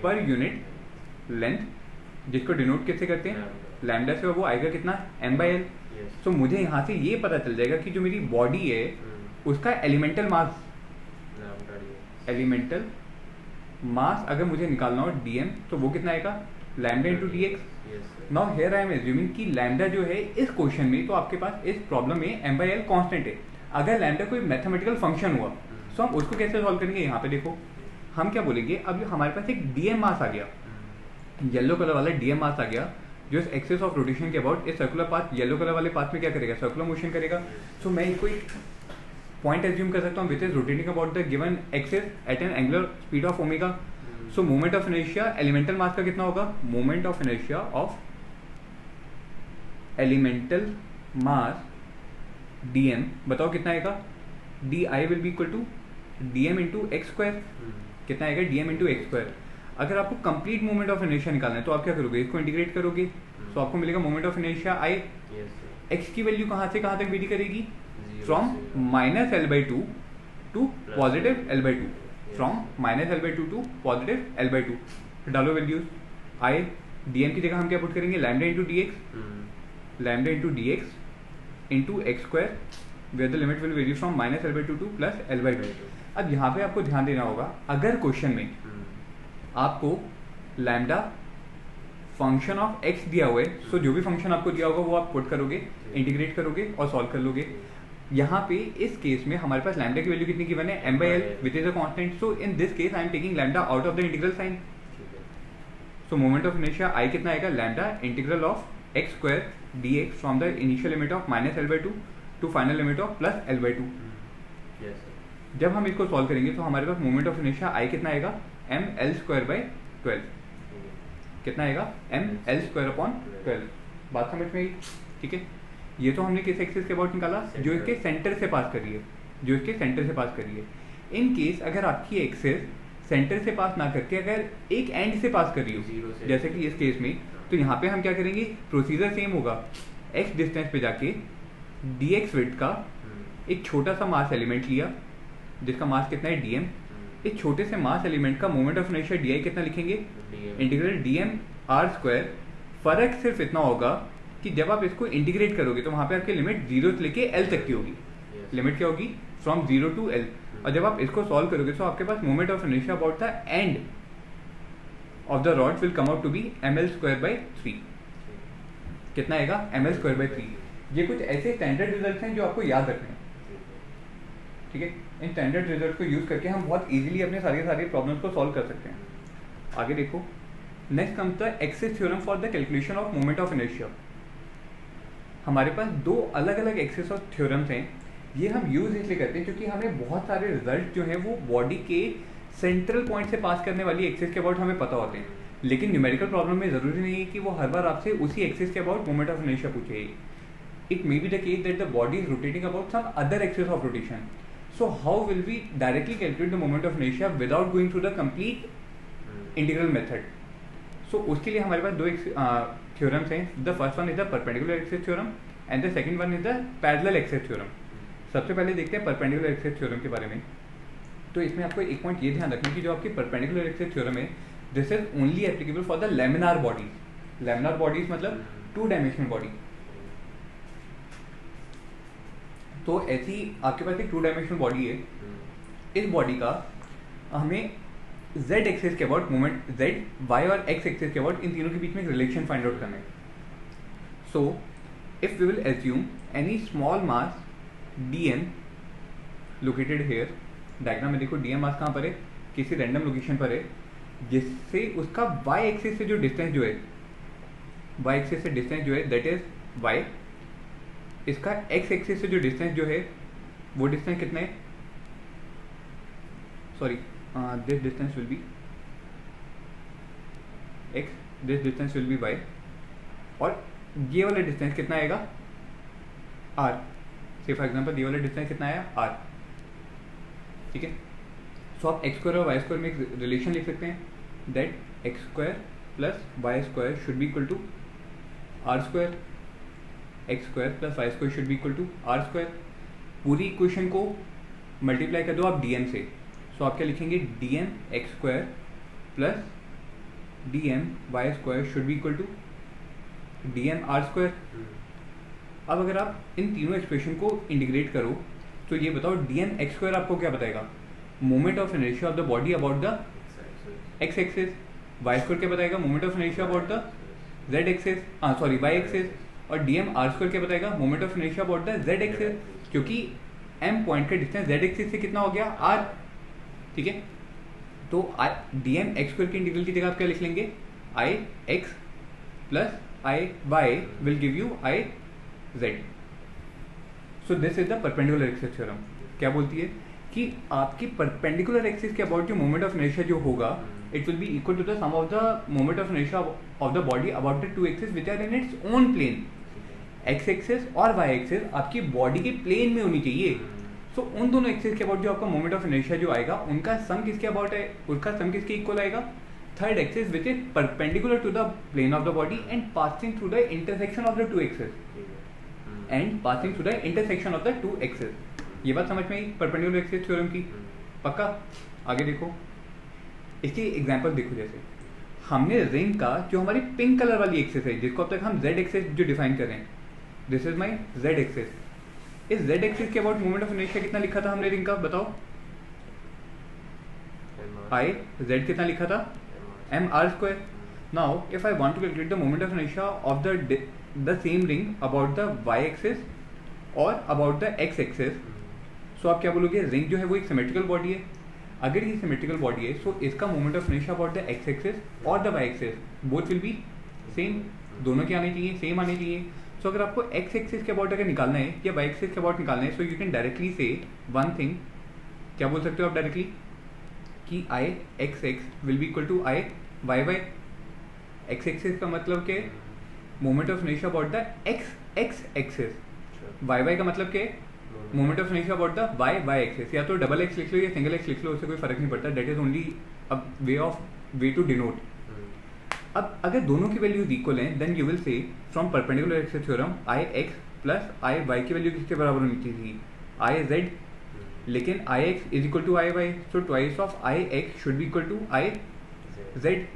पर यूनिट लेंथ, जिसको डिनोट किससे करते हैं, लैम्डा से. वो आएगा कितना, m/l. सो मुझे यहाँ से ये पता चल जाएगा कि जो मेरी बॉडी है उसका एलिमेंटल मास, एलिमेंटल मास अगर मुझे निकालना हो dm, तो वो कितना आएगा, lambda into D x. Now here I am assuming कि लैम्डा जो है इस क्वेश्चन में, तो आपके पास इस प्रॉब्लम में m/l कांस्टेंट है. अगर लैम्डा कोई मैथमेटिकल फंक्शन हुआ, तो हम उसको कैसे सॉल्व करेंगे. यहाँ पे देखो हम क्या बोलेंगे, अब हमारे पास एक dm मास आ गया, येलो कलर वाला dm मास आ गया, जो इस एक्सिस ऑफ रोटेशन के अबाउट इस सर्कुलर पाथ, येलो कलर वाले पाथ में क्या करेगा, सर्कुलर मोशन करेगा. सो मैं इसको एक पॉइंट एज्यूम कर सकता हूँ which is rotating about the given axis at an angular speed of omega. So moment of inertia elemental mass का कितना होगा, moment of inertia of elemental mass dm, बताओ कितना आएगा, di will be equal to dm into x square. कितना आएगा, dm इंटू एक्स स्क्वायर. अगर आपको कंप्लीट मोमेंट ऑफ इनर्शिया निकालना है, तो आप क्या करोगे, इसको इंटीग्रेट करोगे, तो आपको मिलेगा moment of inertia i. x की वैल्यू कहाँ से कहाँ तक वेरी करेगी, from -l/2 to positive l/2, from -l/2 to positive l/2. डालो वैल्यूज, i dm की जगह हम क्या पुट करेंगे, lambda into D X, lambda into D X into x square, where the limit will vary from -l/2 to plus l/2. अब यहाँ पे आपको ध्यान देना होगा, अगर क्वेश्चन में आपको लैम्डा फंक्शन ऑफ x दिया हुआ है, सो जो भी फंक्शन आपको दिया होगा वो आप पुट करोगे, इंटीग्रेट करोगे और सॉल्व कर लोगे. यहाँ पे इस केस में हमारे पास लैम्डा की वैल्यू कितनी गिवन है, m/l which is a constant. So in this case I am taking lambda out of the integral sign. So moment of inertia i कितना आएगा, lambda integral of X square dx from the initial limit of -l/2 to final limit of plus l/2. जब हम इसको सॉल्व करेंगे तो हमारे पास मोमेंट ऑफ इनर्शिया i कितना आएगा, ml²/12. कितना आएगा, ml²/12. बात समझ में आई? ठीक है. ये तो हमने किस एक्सिस के अबाउट निकाला, जो इसके सेंटर से पास कर रही है, जो इसके सेंटर से पास कर रही है. इन केस अगर आपकी एक्सिस सेंटर से पास ना करके अगर एक एंड से पास कर रही हो, जैसे कि इस केस में, तो यहाँ पे हम क्या करेंगे, प्रोसीजर सेम होगा. x डिस्टेंस पे जाके dx विड्थ का एक छोटा सा मास एलिमेंट लिया, जिसका मास कितना है, dm. इस छोटे से मास एलिमेंट का मोमेंट ऑफ इनर्शिया di कितना लिखेंगे, इंटीग्रल dm r². फर्क सिर्फ इतना होगा कि जब आप इसको इंटीग्रेट करोगे तो वहां पे आपकी लिमिट 0 से लेके l तक की होगी. लिमिट क्या होगी, फ्रॉम 0 टू l. और जब आप इसको सॉल्व करोगे तो आपके पास moment of inertia about the end of the rod will come out to be ml²/3. कितना आएगा, ml²/3. ये कुछ ऐसे स्टैंडर्ड रिजल्ट हैं जो आपको याद रखने हैं. ठीक है. इन स्टैंडर्ड रिजल्ट को यूज करके हम बहुत इजीली अपने सारे प्रॉब्लम्स को सॉल्व कर सकते हैं. आगे देखो, next comes the axis theorem for the calculation of moment of inertia. हमारे पास दो अलग अलग एक्सिस ऑफ थ्योरम्स हैं. ये हम यूज इसलिए करते हैं क्योंकि हमें बहुत सारे रिजल्ट जो हैं वो बॉडी के सेंट्रल पॉइंट से पास करने वाली एक्सिस के अबाउट हमें पता होते हैं. लेकिन न्यूमेरिकल प्रॉब्लम में ज़रूरी नहीं है कि वो हर बार आपसे उसी एक्सिस के अबाउट मोमेंट ऑफ इनर्शिया पूछे. It may be the case that the body is rotating about some other axis of rotation. So how will we directly calculate the moment of inertia without going through the complete integral method. So उसके लिए हमारे पास दो थ्योरम्स हैं. The first one is the perpendicular axis theorem and the second one is the parallel axis theorem. सबसे पहले देखते हैं परपेंडिकुलर एक्सिस थ्योरम के बारे में. तो इसमें आपको एक पॉइंट ये ध्यान रखना कि जो आपकी परपेंडिकुलर एक्सिस थ्योरम है this is only applicable for the laminar bodies. Laminar bodies मतलब 2 डायमेंशनल बॉडी. तो ऐसी आपके पास एक 2 डायमेंशनल बॉडी है. इस बॉडी का हमें z एक्सिस के अबाउट मोमेंट z, y और x एक्सिस के अबाउट इन तीनों के बीच में एक रिलेशन फाइंड आउट करना है. So if we will assume any small mass dm located here. Diagram में देखो dm मास कहाँ पर है, किसी रैंडम लोकेशन पर है, जिससे उसका y एक्सिस से जो डिस्टेंस जो है, y एक्सिस से डिस्टेंस जो है दैट इज y. इसका x एक्सिस से जो डिस्टेंस जो है वो डिस्टेंस कितना है, sorry this distance will be x, this distance will be y, और ये वाला डिस्टेंस कितना आएगा r. से फॉर एग्जांपल ये वाला डिस्टेंस कितना आया r. ठीक है. सो आप x स्क्वायर और y स्क्वायर में एक रिलेशन लिख सकते हैं that x square plus y square should be equal to r square, x square plus y square should be equal to r square. पूरी इक्वेशन को मल्टीप्लाई कर दो आप dm से. सो आप क्या लिखेंगे, dm x square plus dm y square should be equal to dm r square. अब अगर आप इन तीनों एक्सप्रेशन को इंटीग्रेट करो तो ये बताओ dm x स्क्वायर आपको क्या बताएगा, moment of inertia of the body about the x axis. y square क्या बताएगा, moment of inertia about the z axis, sorry y axis. और dm r स्क्वायर क्या बताएगा, moment of inertia about the z axis, क्योंकि m पॉइंट का डिस्टेंस z एक्सिस से कितना हो गया r. ठीक है. तो dm x स्क्वायर की इंटीग्रल की जगह आप क्या लिख लेंगे, i x plus i y will give you i z. So this is the perpendicular axis theorem. क्या बोलती है कि आपकी परपेंडिकुलर एक्सिस के अबाउट जो मोमेंट ऑफ इनर्शिया जो होगा it will be equal to the sum of the moment of inertia of the body about the 2 axis which are in its own plane. x axis और y एक्सिस आपकी बॉडी के प्लेन में होनी चाहिए. तो उन दोनों एक्सिस के अबाउट जो आपका मोमेंट ऑफ इनर्शिया जो आएगा उनका सम किसके अबाउट है, उसका सम किसके इक्वल आएगा, third axis which is perpendicular to the plane of the body and passing through the intersection of the 2 axis and passing through the intersection of the 2 axis. ये बात समझ में आई परपेंडिकुलर एक्सिस थ्योरम की. पक्का. आगे देखो, इसकी एग्जांपल देखो. जैसे हमने रिंग का जो हमारी पिंक कलर वाली एक्सिस है जिसको अब तक हम z एक्सिस जो डिफाइन कर रहे हैं, this is my z axis. इस z एक्सिस के अबाउट मोमेंट ऑफ इनर्शिया कितना लिखा था हमने रिंग का, बताओ. i z कितना लिखा था, m r square. Now if I want to calculate the moment of inertia of the same ring about the y axis और about the x axis, so आप क्या बोलोगे, रिंग जो है वो एक सिमेट्रिकल बॉडी है. अगर ये सिमेट्रिकल बॉडी है सो इसका moment of inertia about the x axis और the y axis both will be same. दोनों के आने चाहिए, सेम आने चाहिए. सो अगर आपको x एक्सिस के अबाउट अगर निकालना है या y एक्सिस के अबाउट निकालना है सो यू कैन डायरेक्टली से वन थिंग. क्या बोल सकते हो आप डायरेक्टली कि i x x will be equal to i y y. x axis का मतलब क्या है, moment of inertia about the x x axis. y y का मतलब क्या है, moment of inertia about the y y axis. या तो डबल x लिख लो या सिंगल x लिख लो, उससे कोई फर्क नहीं पड़ता. That is only a way to denote. अब अगर दोनों की वैल्यूज इक्वल हैं then you will say from perpendicular axis theorem I x plus I y की वैल्यू किसके बराबर होनी चाहिए, आई जेड. लेकिन I x is equal to I y, so twice of I x should be equal to I z.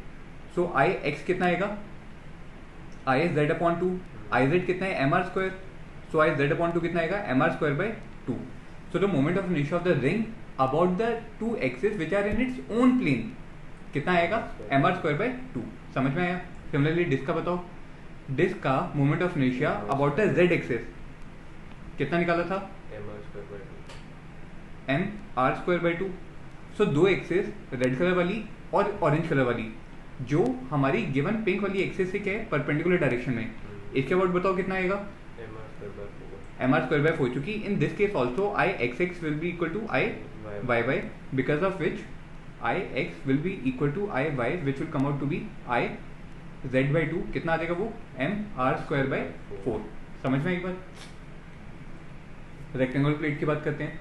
So I x कितना आएगा, I Z upon 2. I z कितना है, M R square. So I Z upon 2 कितना आएगा, M are square by 2. So the moment of inertia of the ring about the 2 axis which are in its own plane कितना आएगा, एम आर स्क्वायर बाई 2. समझ में आया. सिमिलरली डिस्क का बताओ. डिस्क का moment of inertia about the Z axis कितना निकाला था, एम आर स्क्वायर बाई 2. सो दो एक्सिस रेड कलर वाली और ऑरेंज कलर वाली जो हमारी गिवन पिंक वाली एक्सिस से क्या है परपेंडिकुलर डायरेक्शन में, इसके अबाउट बताओ कितना आएगा, एम आर स्क्वायर बाई 4. चूंकि in this case also I X X will be equal to I Y Y because of which I X will be equal to I Y which will come out to be I Z by 2, कितना आ जाएगा वो एम आर स्क्वायर बाई 4। समझ में एक बात। रेक्टेंगुलर प्लेट की बात करते हैं।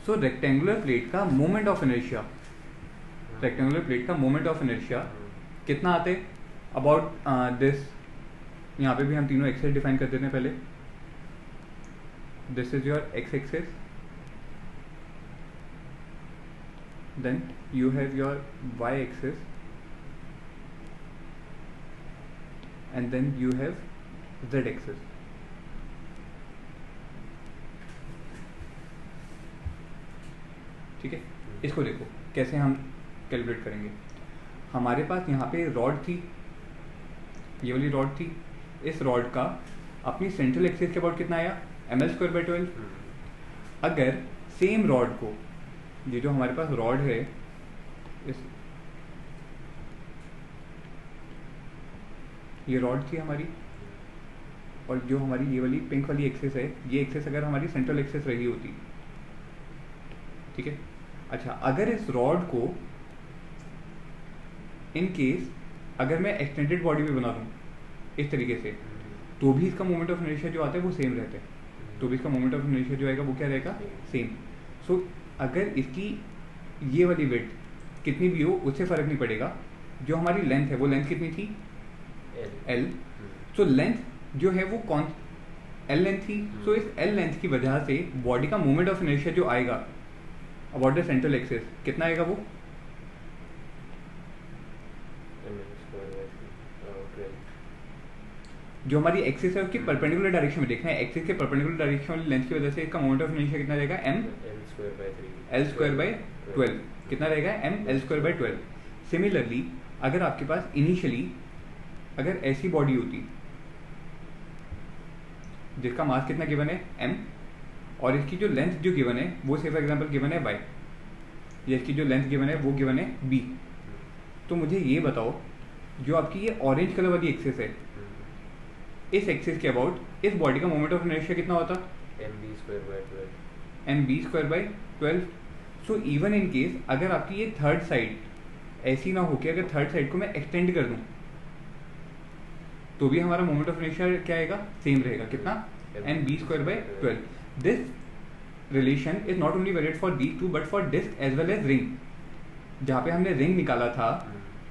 सो रेक्टेंगुलर प्लेट का moment of inertia, rectangular plate का मोमेंट ऑफ इनर्शिया कितना आते हैं अबाउट दिस। यहाँ पे भी हम तीनों एक्सेस डिफाइन कर देते हैं पहले। This is your X axis, then you have your Y axis, and then you have z axis। ठीक है, इसको देखो कैसे हम कैलकुलेट करेंगे। हमारे पास यहाँ पे रॉड थी, ये वाली रॉड थी। इस रॉड का अपनी सेंट्रल एक्सिस के अबाउट कितना आया ml स्क्वायर बाई 12। अगर सेम रॉड को, ये जो हमारे पास रॉड है, इस ये रॉड थी हमारी, और जो हमारी ये वाली पिंक वाली एक्सेस है, ये एक्सेस अगर हमारी सेंट्रल एक्सेस रही होती, ठीक है। अच्छा, अगर इस रॉड को इन केस अगर मैं एक्सटेंडेड बॉडी में बना दूं इस तरीके से, तो भी इसका मोमेंट ऑफ इनर्शिया जो आता है वो सेम रहता है। तो भी इसका मोमेंट ऑफ इनर्शिया जो आएगा वो क्या रहेगा, सेम। सो अगर इसकी ये वाली विड्थ कितनी भी हो उससे फर्क नहीं पड़ेगा। जो हमारी लेंथ है वो लेंथ कितनी थी, L। सो लेंथ जो है वो कौन L लेंथ थी। सो इस L लेंथ की वजह से बॉडी का मोमेंट ऑफ इनर्शिया जो आएगा अबाउट द सेंट्रल एक्सिस कितना आएगा, वो जो हमारी एक्सिस है उसकी परपेंडिकुलर डायरेक्शन में देखना है। एक्सिस के परपेंडिकुलर डायरेक्शन वाली लेंथ की वजह से इसका मोमेंट ऑफ इनर्शिया कितना रहेगा, L स्क्वायर बाई 12। कितना रहेगा, L स्क्वायर बाई 12। सिमिलरली अगर आपके पास इनिशियली अगर ऐसी बॉडी होती जिसका मास कितना गिवन है m, और इसकी जो लेंथ जो गिवन है वो से फॉर एग्जांपल गिवन है y, या इसकी जो लेंथ गिवन है वो गिवन है b, तो मुझे ये बताओ जो आपकी ये ऑरेंज कलर वाली एक्सिस है, इस एक्सिस के अबाउट इस बॉडी का मोमेंट ऑफ इनर्शिया कितना होता, mb square by 12। So even in case अगर आपकी ये थर्ड साइड ऐसी ना हो कि अगर थर्ड साइड को मैं एक्सटेंड कर दूं तो भी हमारा मोमेंट ऑफ इनर्शिया क्या आएगा, सेम रहेगा। कितना, mb square by 12। This relation is not only valid for these two but for disc as well as ring. जहाँ पे हमने रिंग निकाला था,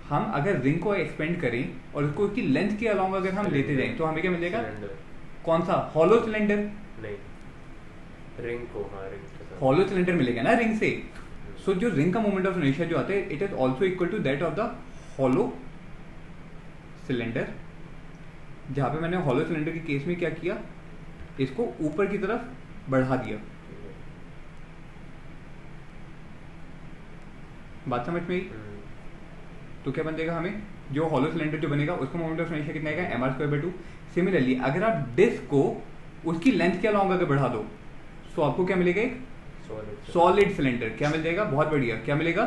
हम अगर रिंग को एक्सपेंड करें और उसको उसकी लेंथ के अलावा अगर हम लेते जाएं तो हमें क्या मिलेगा, कौन सा, हॉलो सिलेंडर। नहीं, रिंग को, हाँ रिंग हॉलो सिलेंडर मिलेगा ना रिंग से। सो जो रिंग का मोमेंट ऑफ इनर्शिया जो आता है it is also equal to that of the hollow cylinder. जहाँ पे मैंने हॉलो सिलेंडर के केस में क्या किया, इसको ऊपर की तरफ बढ़ा दिया। बात समझ में आई। तो क्या बन जाएगा, हमें जो हॉलो सिलेंडर जो बनेगा उसका मोमेंट ऑफ इनर्शिया कितना आएगा, mr स्क्वायर बाई 2। सिमिलरली अगर आप डिस्क को उसकी लेंथ के अलावा अगर बढ़ा दो तो आपको क्या मिलेगा, एक सॉलिड सिलेंडर। क्या मिल जाएगा, बहुत बढ़िया, क्या मिलेगा,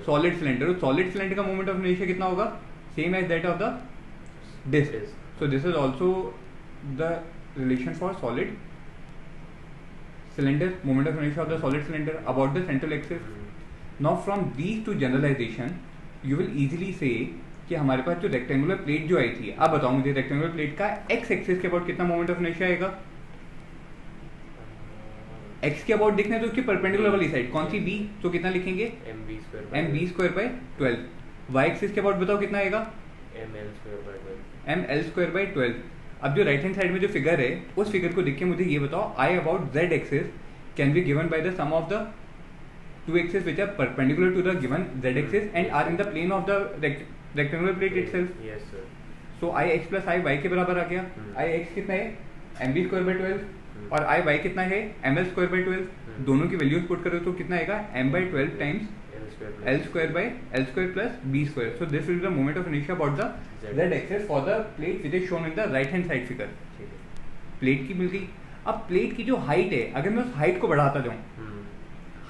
सॉलिड सिलेंडर। सॉलिड सिलेंडर का मोमेंट ऑफ इनर्शिया कितना होगा, same as that of the disc. So this is also the relation for solid cylinder, moment of inertia of the solid cylinder about the central axis. Now from these two generalization, you will easily say कि हमारे पास जो रेक्टेंगुलर प्लेट जो आई थी, अब बताओ मुझे रेक्टेंगुलर प्लेट का एक्स एक्सिस के अबाउट कितना मोमेंट ऑफ इनर्शिया आएगा। एक्स के अबाउट देखना है तो उसकी परपेंडिकुलर वाली साइड कौन सी, बी, तो कितना लिखेंगे, mb square by 12। Y axis के अबाउट बताओ कितना आएगा, ml स्क्वायर बाई 12। अब जो राइट हैंड साइड में जो फिगर है उस फिगर को देख के मुझे ये बताओ, I about z axis can be given by the sum of the two axis which are perpendicular to the given z axis and are in the plane of the rectangular plate itself. Yes sir. So I x plus I Y के बराबर आ गया। आई एक्स कितना है, mb स्क्वायर बाई 12, और आई वाई कितना है, ml स्क्वायर बाई 12। दोनों की वैल्यूज पुट करो तो कितना आएगा, m by 12 times L square by L square plus B square. So this will be the moment of inertia about the Z axis for the plate which is shown in the right hand side figure. Plate की मिल गई। अब प्लेट की जो हाइट है, अगर मैं उस हाइट को बढ़ाता जाऊँ,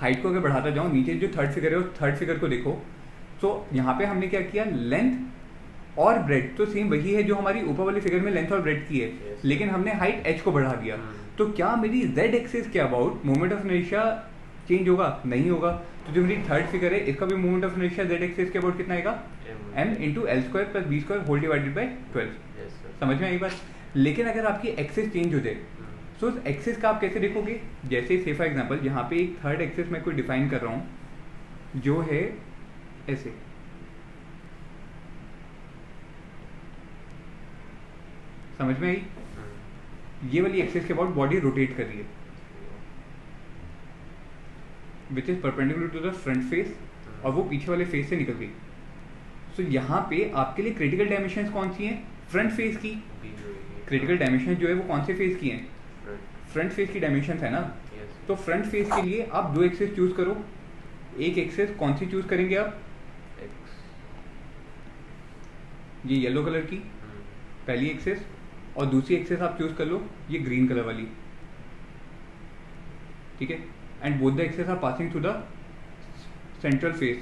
हाइट को अगर बढ़ाता जाऊँ, नीचे जो थर्ड फिगर है उस थर्ड फिगर को देखो, तो यहाँ पे हमने क्या किया, लेंथ और ब्रेड तो सेम वही है जो हमारी ऊपर वाली फिगर में लेंथ और ब्रेड की है, लेकिन हमने हाइट h को बढ़ा दिया। तो क्या मेरी Z एक्सिस के about moment of inertia change होगा? नहीं होगा। तो जो मेरी थर्ड फिगर है इसका भी moment of inertia z axis के अबाउट कितना आएगा? m into L square plus B square whole divided by 12। समझ में आई बात? लेकिन अगर आपकी एक्सिस चेंज हो जाए तो उस एक्सिस का आप कैसे देखोगे? जैसे से फॉर एग्जांपल यहाँ पे एक थर्ड एक्सिस मैं कोई डिफाइन कर रहा हूँ जो है ऐसे, समझ में आई? ये वाली एक्सिस के अबाउट बॉडी रोटेट कर रही है which is perpendicular to the front face और वो पीछे वाले फेस से निकल गई। सो यहाँ पे आपके लिए क्रिटिकल डायमेंशन कौन सी हैं? फ्रंट फेस की। क्रिटिकल डायमेंशन जो है वो कौन से फेस की हैं? फ्रंट फेस की डायमेंशन है ना। तो फ्रंट फेस के लिए आप दो एक्सिस चूज करो। एक एक्सिस कौन सी चूज करेंगे आप? ये येलो कलर की पहली एक्सिस, और दूसरी एक्सिस आप चूज कर लो ये ग्रीन कलर वाली, ठीक है। And both the axis are passing through the central face.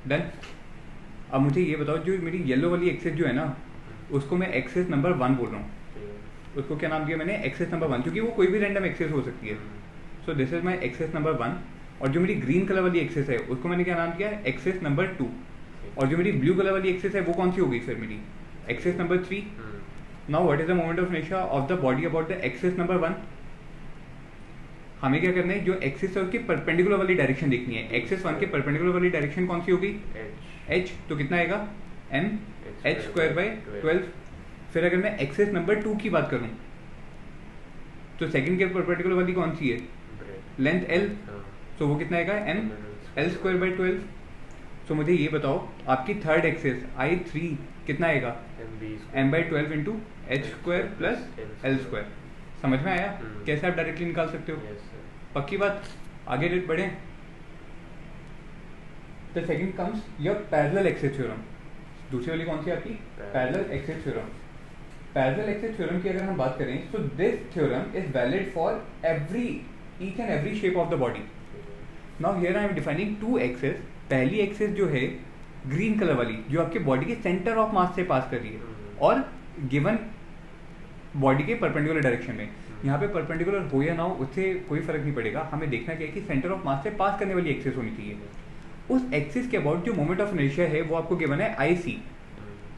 Done. अब मुझे ये बताओ जो मेरी येलो वाली एक्सिस जो है ना उसको मैं एक्सिस नंबर 1 बोल रहा हूँ। उसको क्या नाम दिया मैंने? एक्सिस नंबर 1, क्योंकि वो कोई भी रैंडम एक्सिस हो सकती है। सो this is my axis number 1। और जो मेरी ग्रीन कलर वाली एक्सिस है उसको मैंने क्या नाम दिया? Axis number 2। और जो मेरी ब्लू कलर वाली एक्सिस है वो कौन सी हो गई फिर? मेरी axis number 3। Now what is the moment of inertia of the body about the axis number 1? हमें क्या करना है? जो एक्सिस है उसकी परपेंडिकुलर वाली डायरेक्शन देखनी है। एक्सिस 1 की परपेंडिकुलर वाली डायरेक्शन कौन सी होगी? h। तो कितना आएगा? m h square by 12। फिर अगर मैं एक्सिस नंबर 2 की बात करूं तो सेकंड के परपेंडिकुलर वाली कौन सी है? Length l। तो वो कितना आएगा? m l square by 12। तो मुझे ये बताओ आपकी थर्ड एक्सिस I3 कितना आएगा? m by 12 into H square plus L square. समझ में आया कैसे आप डायरेक्टली निकाल सकते हो? पक्की बात। आगे रेट बढ़े। The second comes your parallel axis theorem. दूसरी वाली कौन सी आपकी? Parallel axis theorem. Parallel axis theorem की अगर हम बात करें तो this theorem is valid for each and every shape of the body. Now here I am defining two axis. पहली एक्सिस जो है ग्रीन कलर वाली जो आपके बॉडी के सेंटर ऑफ मास से पास कर रही है और गिवन बॉडी के परपेंडिकुलर डायरेक्शन में। यहाँ पे परपेंडिकुलर हो या ना हो उससे कोई फर्क नहीं पड़ेगा। हमें देखना क्या है कि सेंटर ऑफ मास से पास करने वाली एक्सिस होनी चाहिए। उस एक्सिस के अबाउट जो मोमेंट ऑफ इनर्शिया है वो आपको गिवन है IC।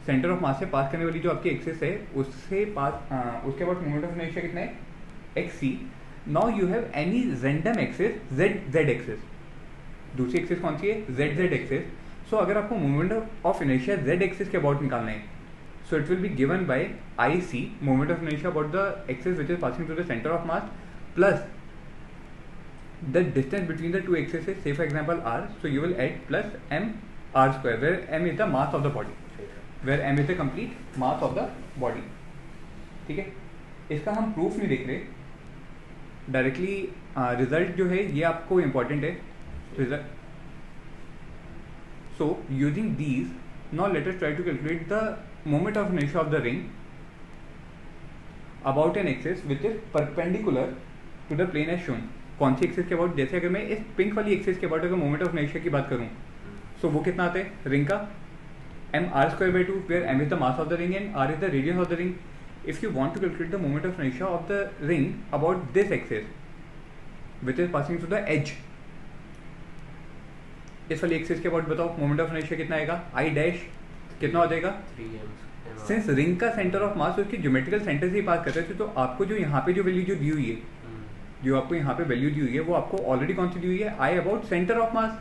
सेंटर ऑफ मास से पास करने वाली जो आपकी एक्सिस है उससे पास उसके अबाउट मोमेंट ऑफ इनर्शिया कितना है? XC। Now you have any random axis Z axis. दूसरी एक्सिस कौन सी है? Z axis. सो अगर आपको moment of inertia Z axis के अबाउट निकालना है so it will be given by IC, moment of inertia about the axis which is passing through the center of mass, plus the distance between the two axes is, say for example r, so you will add plus m r square where m is the mass of the body, where m is the complete mass of the body। ठीक है, इसका हम प्रूफ नहीं देख रहे डायरेक्टली। रिजल्ट जो है ये आपको इम्पोर्टेंट है result. So using these now let us try to calculate the moment of inertia of the ring about an axis which is perpendicular to the plane as shown। कौन सी एक्सिस के अबाउट? जैसे अगर मैं इस पिंक वाली एक्सिस के अबाउट अगर मोमेंट ऑफ इनर्शिया की बात करूं सो वो कितना आता है रिंग का? m r square by 2 where m is the mass of the ring and r is the radius of the ring। if you want to calculate the moment of inertia of the ring about this axis which is passing through the edge, इस वाली एक्सिस के अबाउट बताओ मोमेंट ऑफ इनर्शिया कितना आएगा? I डैश कितना हो जाएगा? 3m। सिंस रिंग का सेंटर ऑफ मास उसके ज्योमेट्रिकल सेंटर से ही पास कर रहे थे तो आपको जो यहाँ पे जो वैल्यू जो दी हुई है जो आपको यहाँ पे वैल्यू दी हुई है वो आपको ऑलरेडी कौन सी दी हुई है? I about centre of mass.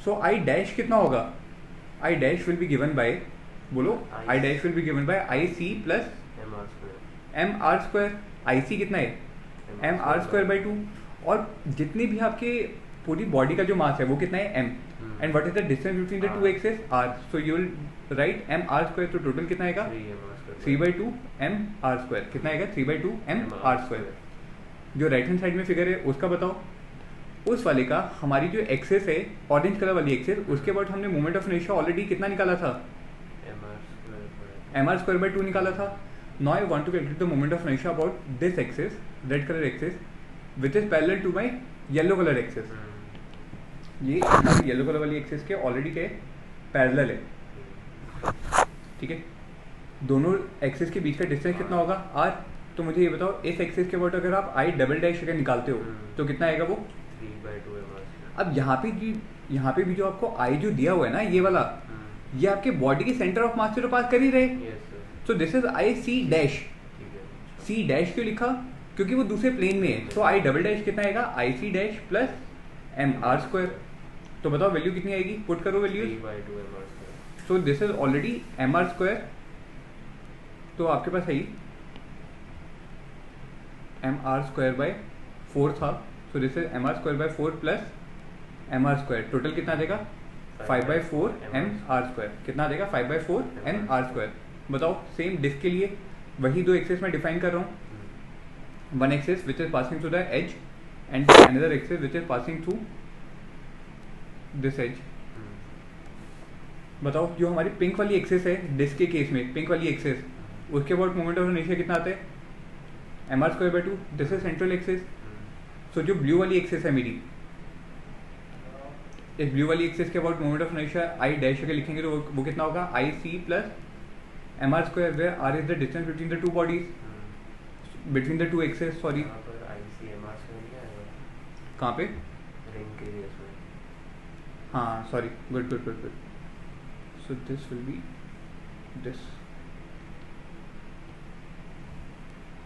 So I dash कितना होगा? I dash will be given bye, बोलो, I dash will be given bye IC plus m r square. IC कितना है? m r square by 2। और जितनी भी आपके पूरी बॉडी का जो मास है वो कितना है? m। And what is the distance between the two axes? r। So you will write m r square. तो टोटल कितना आएगा? 3/2 m r स्क्वायर। कितना आएगा? 3/2 m r स्क्वायर। जो राइट हैंड साइड में फिगर है उसका बताओ। उस वाले का हमारी जो एक्सेस है ऑरेंज कलर वाली एक्सेस उसके बाद हमने मोमेंट ऑफ इनर्शिया ऑलरेडी कितना निकाला था? m r स्क्वायर बाई 2 निकाला था। Now I want to calculate the moment of inertia about this axis, red colour axis which is parallel to my yellow colour axis. ये हमारी येलो कलर वाली एक्सिस के ऑलरेडी के पैरेलल है। ठीक है, दोनों एक्सिस के बीच का डिस्टेंस कितना होगा? r। तो मुझे ये बताओ इस एक्सिस के अबाउट अगर आप आई डबल डैश अगर निकालते हो तो कितना आएगा वो? 3/2 अब यहाँ पे भी जो आपको आई जो दिया हुआ है ना ये वाला, ये आपके बॉडी के सेंटर ऑफ मास से तो पास कर ही रहे। Yes sir. So this is I C dash. ठीक है। सी डैश क्यों लिखा? क्योंकि वो दूसरे प्लेन में है। तो आई डबल डैश कितना आएगा? I C dash plus M R square. तो बताओ वैल्यू कितनी आएगी? पुट करो values. 3/2 mr²। So this is already m are square. तो आपके पास है एम आर स्क्वायर बाय 4 था। So this is M are square by 4 plus M R square. Total कितना देगा? 5/4 एम आर स्क्वायर। कितना देगा? 5/4 एम आर स्क्वायर। बताओ सेम डिस्क के लिए वही दो एक्सेस में डिफाइन कर रहा हूँ। One axis which is passing through the edge and another axis which is passing through this edge. बताओ जो हमारी पिंक वाली एक्सेस है डिस्क के केस में, पिंक वाली एक्सेस, उसके अबाउट मोमेंट ऑफ इनर्शिया कितना आता है? M R square by 2। This is central axes. सो जो ब्लू वाली एक्सेस है मेरी, इस ब्लू वाली एक्सेस के about moment of inertia I dash अगर लिखेंगे तो वो कितना होगा? I c plus M R square, where r is the distance between the two bodies, between the two axes. Sorry यहाँ पर ICMR² नहीं आएगा कहाँ पे? रिंग के केस में। हाँ sorry, good good good good. So this will be this,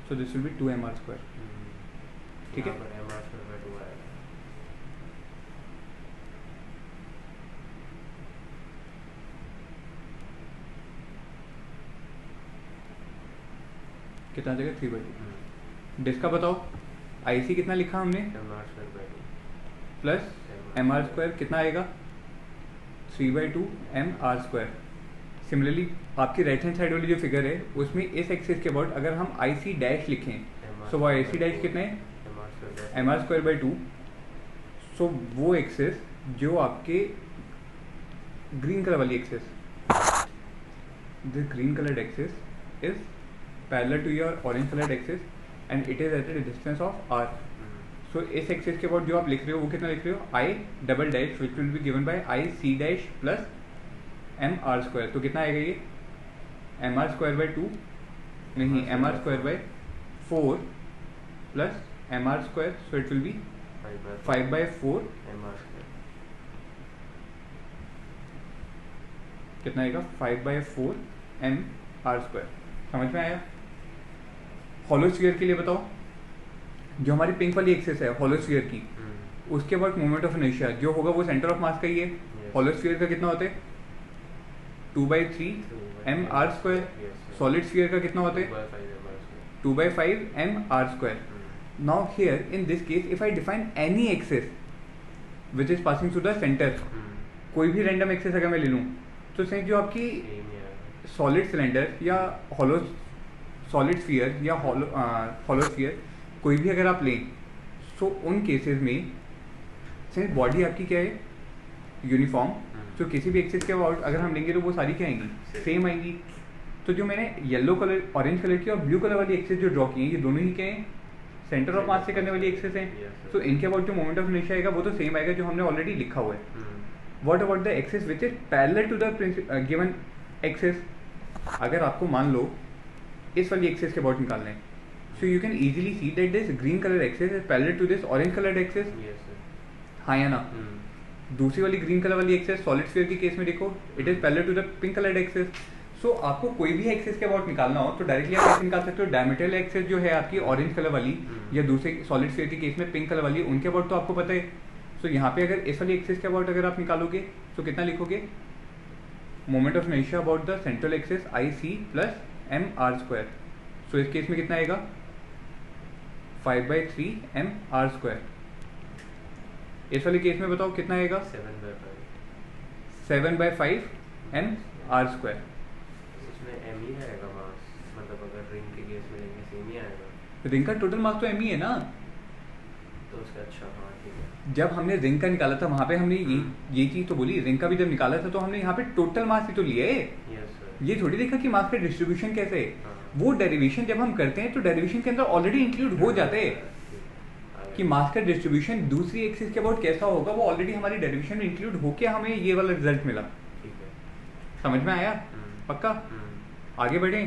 so this will be 2 M are square. ठीक है। यहाँ पर mr²/2 आएगा। कितना आ जाएगा? 3/2। डिस्क का बताओ आई सी कितना लिखा हमने? mr²/2 plus M R square कितना आएगा? 3/2 एम आर स्क्वायर। सिमिलरली आपकी राइट हैंड साइड वाली जो फिगर है उसमें इस एक्सिस के अबाउट अगर हम आई सी डैश लिखें सो वो आई सी डैश कितना है? M R square by 2। So वो एक्सेस जो आपके ग्रीन कलर वाली axes, the green coloured axes is parallel to your orange coloured axes and it is at the distance of r. So इस एक्सेस के अबाउट जो आप लिख रहे हो वो कितना लिख रहे हो? I double dash which will be given by I C dash plus M R square. तो कितना आएगा ये? एम आर स्क्वायर बाई 2 नहीं, M are square by 4 plus M R square. So it will be 5/4 mr²। कितना आएगा? 5/4 एम आर स्क्वायर। समझ में आया? हॉलोस्फीयर के लिए बताओ, जो हमारी पिंक वाली एक्सेस है हॉलोस्फीयर की, उसके बाद मोमेंट ऑफ इनर्शिया जो होगा वो सेंटर ऑफ मास का ही है। हॉलोस्फीयर का कितना होता है? 2/3 M are square. Solid sphere का कितना होता है? 2/5 M are square. Now here in this case if I define any axis which is passing through the center, कोई भी रैंडम एक्सेस अगर मैं ले लूँ तो सेम जो आपकी सॉलिड सिलेंडर या हॉलो सॉलिड स्फीयर या हॉलो स्फीयर कोई भी अगर आप लें तो उन केसेस में सेम बॉडी आपकी क्या है? यूनिफॉर्म। तो किसी भी एक्सेस के अबाउट अगर हम लेंगे तो वो सारी क्या आएंगी? सेम आएंगी। तो जो मैंने येलो कलर, ऑरेंज कलर की और ब्लू कलर वाली एक्सेस जो ड्रॉ की है ये दोनों ही क्या है? सेंटर ऑफ मास से करने वाली एक्सेस है। तो इनके अबाउट जो मोमेंट ऑफ इनर्शिया आएगा वो तो सेम आएगा जो हमने ऑलरेडी लिखा हुआ है। What about the axis which is parallel to the given axis? अगर आपको मान लो इस वाली एक्सेस के अबाउट निकालना है, so you can easily see that this green colour axes is parallel to this orange coloured axes. हाँ या ना? दूसरी वाली ग्रीन कलर वाली एक्सेस सॉलिड स्फीयर के केस में देखो it is parallel to the pink coloured axes. So आपको कोई भी एक्सेस के अबाउट निकालना हो तो डायरेक्टली आप कैसे निकाल सकते हो? डायमीटरल एक्सेस जो है आपकी ऑरेंज कलर वाली या दूसरे सॉलिड स्फीयर के केस में पिंक कलर वाली, उनके अबाउट तो आपको पता है। सो यहाँ पे अगर इस वाली एक्सेस के अबाउट अगर आप निकालोगे तो कितना लिखोगे? Moment of inertia about the central axes I c plus M R square. So इस केस में कितना आएगा? 5/3 एम आर स्क्वायर। इस वाले केस में बताओ कितना आएगा? 7/5 एम आर स्क्वायर। इसमें एम ही आएगा मास, मतलब अगर रिंग के केस में लेंगे सेम ही आएगा। रिंग का टोटल मास तो एम ही है ना? तो उसका अच्छा, हाँ ठीक है। जब हमने रिंग का निकाला था वहां पे हमने ये चीज तो बोली, रिंग का भी जब निकाला था तो हमने यहाँ पे टोटल मास ही तो लिया है। Yes sir. ये थोड़ी देखा कि मास का डिस्ट्रीब्यूशन कैसे है। हाँ। वो डेरिवेशन जब हम करते हैं तो डेरिवेशन के अंदर ऑलरेडी इंक्लूड हो जाते हैं कि मास का डिस्ट्रीब्यूशन दूसरी एक्सिस के अबाउट कैसा होगा, वो ऑलरेडी हमारी डेरिवेशन में इंक्लूड होके हमें ये वाला रिजल्ट मिला। ठीक है। समझ में आया? पक्का? आगे बढ़े।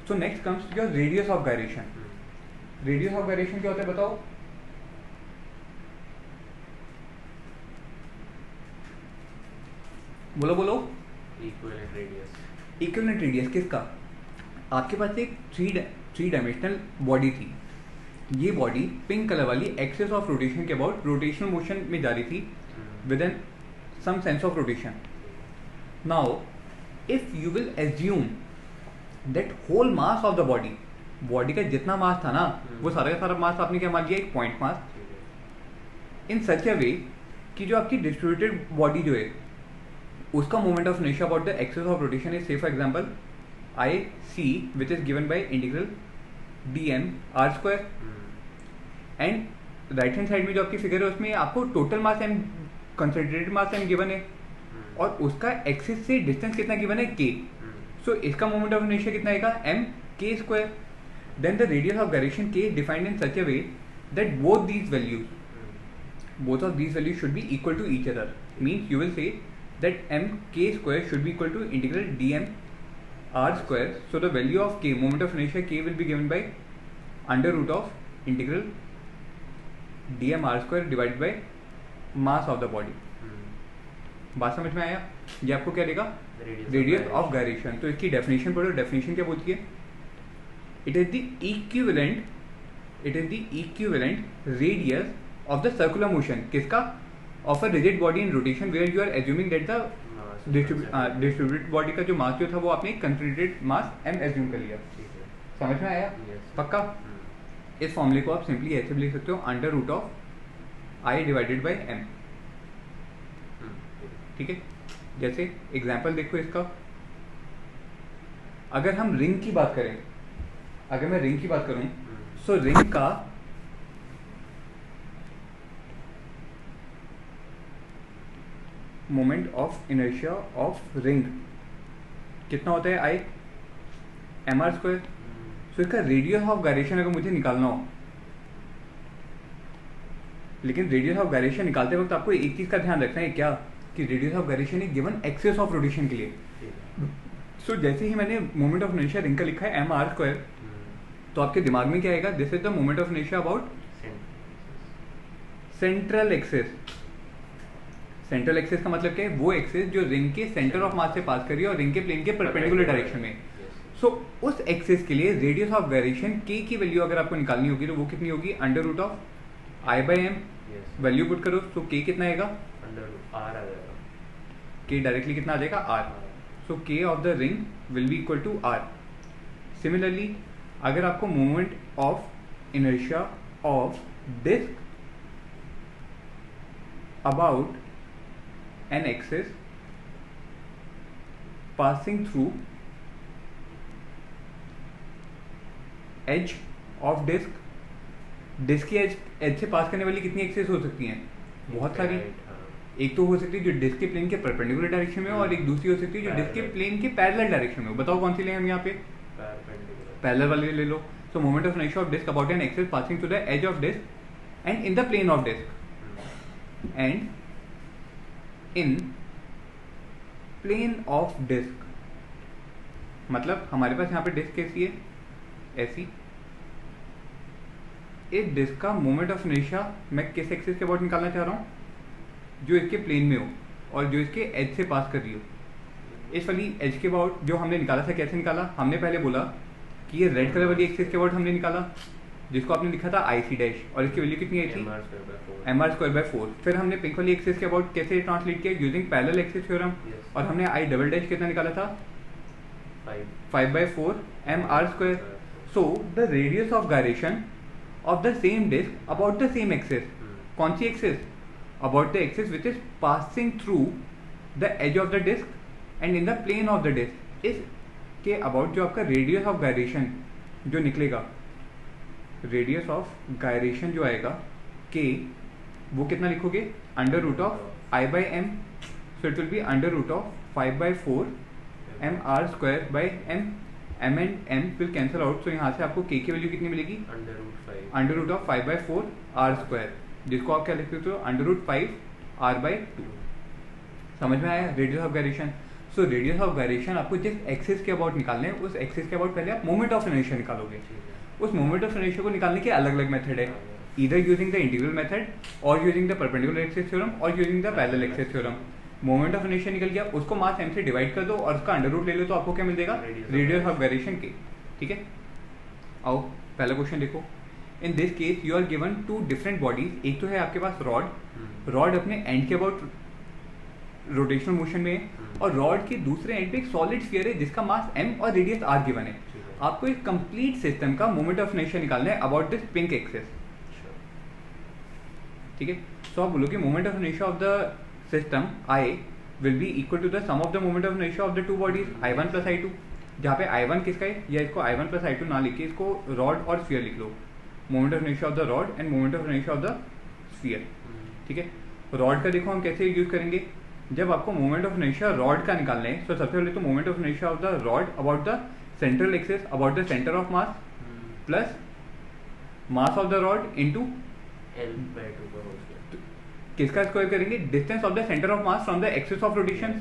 So next comes your radius of gyration. Radius of gyration क्या होता है बताओ? बोलो बोलो. Equivalent radius. इक्विवेलेंट रेडियस किसका? आपके पास एक थ्री डायमेंशनल बॉडी थी. ये बॉडी पिंक कलर वाली एक्सिस ऑफ रोटेशन के अबाउट रोटेशनल मोशन में जा रही थी within some sense of rotation. Now if you will assume that whole mass of the body का जितना मास था ना वो सारा का सारा मास आपने क्या मान लिया? एक point mass. In such a वे कि जो आपकी डिस्ट्रीब्यूटेड बॉडी जो है उसका moment of inertia about the axis of rotation is, say for example I c which is given by integral dm r square. And right hand side में जो आपकी फिगर है उसमें आपको total mass m, concentrated mass m given है और उसका एक्सिस से डिस्टेंस कितना गिवन है? k. सो इसका मोमेंट ऑफ इनर्शिया कितना आएगा? m k square. Then the radius of gyration k defined in such a way that both these of these values should be equal to each other. Means you will say that m k square should be equal to integral dm r square. So the value of k, moment of inertia k, will be given by under root of integral dm r square divided by mass of the body. बात समझ में आया? ये आपको क्या देगा? Radius of gyration. तो इसकी डेफिनेशन पढ़ो. डेफिनेशन क्या बोलती है? It is the equivalent radius of the circular motion. किसका? of a rigid body in rotation where you are assuming that the distributed body का जो मास जो था वो आपने कंसंट्रेटेड मास m एज्यूम कर लिया. समझ में आया? पक्का? इस फॉर्मूले को आप सिंपली ऐसे भी लिख सकते हो, under root of i divided by m. ठीक है. जैसे एग्जाम्पल देखो इसका. अगर हम रिंग की बात करें, अगर मैं रिंग की बात करूं, सो रिंग का moment of inertia of ring कितना होता है? I m are square. So इसका रेडियस ऑफ गायरेशन अगर मुझे निकालना हो, लेकिन रेडियस ऑफ गायरेशन निकालते वक्त आपको एक चीज का ध्यान रखना है. क्या? कि radius of gyration is given axis of rotation के लिए. सो जैसे ही मैंने मोमेंट ऑफ इनर्शिया रिंग का लिखा है एम आर स्क्वायर, तो आपके दिमाग में क्या आएगा? This is the moment of inertia about central axis. Central axis का मतलब क्या है? वो एक्सिस जो रिंग के सेंटर ऑफ मास से पास कर रही है और रिंग के प्लेन के परपेंडिकुलर डायरेक्शन में. सो उस एक्सिस के लिए रेडियस ऑफ गायरेशन k की वैल्यू अगर आपको निकालनी होगी तो वो कितनी होगी? Under root of i by M. Value put करो तो k कितना आएगा? r आ जाएगा. k डायरेक्टली कितना आ जाएगा? r. So k of the ring will be equal to r. Similarly अगर आपको moment of inertia of disc about an axis passing through edge of disk. Disc की एज से पास करने वाली कितनी एक्सेस हो सकती हैं? बहुत सारी. एक तो हो सकती है जो डिस्क के प्लेन के परपेंडिकुलर डायरेक्शन में हो और एक दूसरी हो सकती है जो डिस्क के प्लेन के पैरेलल डायरेक्शन में हो. बताओ कौन सी लें हम यहाँ पे? पैरेलल वाली ले लो. So moment of inertia of disc about an axes passing through the edge of disc and in the plane of disc and in plane of disc. मतलब हमारे पास यहाँ पे डिस्क कैसी है? ऐसी. इस डिस्क का मोमेंट ऑफ इनर्शिया मैं किस एक्सिस के अबाउट निकालना चाह रहा हूँ? जो इसके प्लेन में हो और जो इसके एज से पास कर रही हो. इस वाली एज के अबाउट जो हमने निकाला था, कैसे निकाला? हमने पहले बोला कि ये रेड कलर वाली एक्सिस के अबाउट हमने निकाला, जिसको आपने लिखा था आई सी डैश, और इसकी वैल्यू कितनी आई थी? M are square by 4. फिर हमने पिंक वाली एक्सिस के अबाउट कैसे ट्रांसलेट किया? Using parallel axis theorem. और हमने आई डबल डैश कितना निकाला था? 5 by 4 M are square. So the radius of gyration of the same disc about the same axis. कौन सी axis? About the axis which is passing through the edge of the disc and in the plane of the disc. इस के अबाउट जो आपका रेडियस ऑफ गायरेशन जो निकलेगा, रेडियस ऑफ गायरेशन जो आएगा k, वो कितना लिखोगे? Under root of i by M. So it will be under root of 5 by 4 M are square by M. M and M will cancel out. So यहाँ से आपको k की वैल्यू कितनी मिलेगी? Under root of 5 by 4 R square, जिसको आप क्या लिख सकते हो? Under root 5 r by 2. समझ में आया? Radius of gyration. So radius of gyration आपको जिस एक्सिस के अबाउट निकालने हैं उस एक्सिस के अबाउट पहले आप मोमेंट ऑफ इनर्शिया निकालोगे। ठीक है। उस मोमेंट ऑफ इनर्शिया को निकालने के अलग अलग मेथड है, either using the integral method or using the perpendicular axis theorem or using the parallel axis theorem। Moment of inertia निकल गया, उसको मास m से डिवाइड कर दो और उसका अंडर रूट ले लो तो आपको क्या मिल जाएगा, रेडियस ऑफ गायरेशन के। ठीक है, आओ पहला क्वेश्चन देखो। In this case you are given two different bodies, एक तो है आपके पास रॉड अपने एंड के अबाउट रोटेशनल मोशन में है, और रॉड के दूसरे एंड पे एक सॉलिड स्फीयर है जिसका मास m और रेडियस r गिवन है। आपको एक कंप्लीट सिस्टम का मोमेंट ऑफ इनर्शिया निकालना है अबाउट दिस पिंक एक्सिस। ठीक है, सो आप बोलोगे moment of inertia of the system I will be equal to the sum of the moment of inertia of the two bodies I1 plus I2, जहाँ पे I1 किसका है, या इसको I1 प्लस I2 ना लिख के इसको रॉड और स्फीयर लिख लो। Moment of inertia of the rod and moment of inertia of the sphere. ठीक है, रॉड का देखो हम कैसे यूज करेंगे, जब आपको मोमेंट ऑफ इनर्शिया रॉड का निकालना है तो सबसे पहले तो moment of inertia of the rod about the central axis about the centre of mass plus mass of the rod into L/2 का होल स्क्वायर। किसका स्क्वायर करेंगे, distance of the centre of mass from the axis of rotation.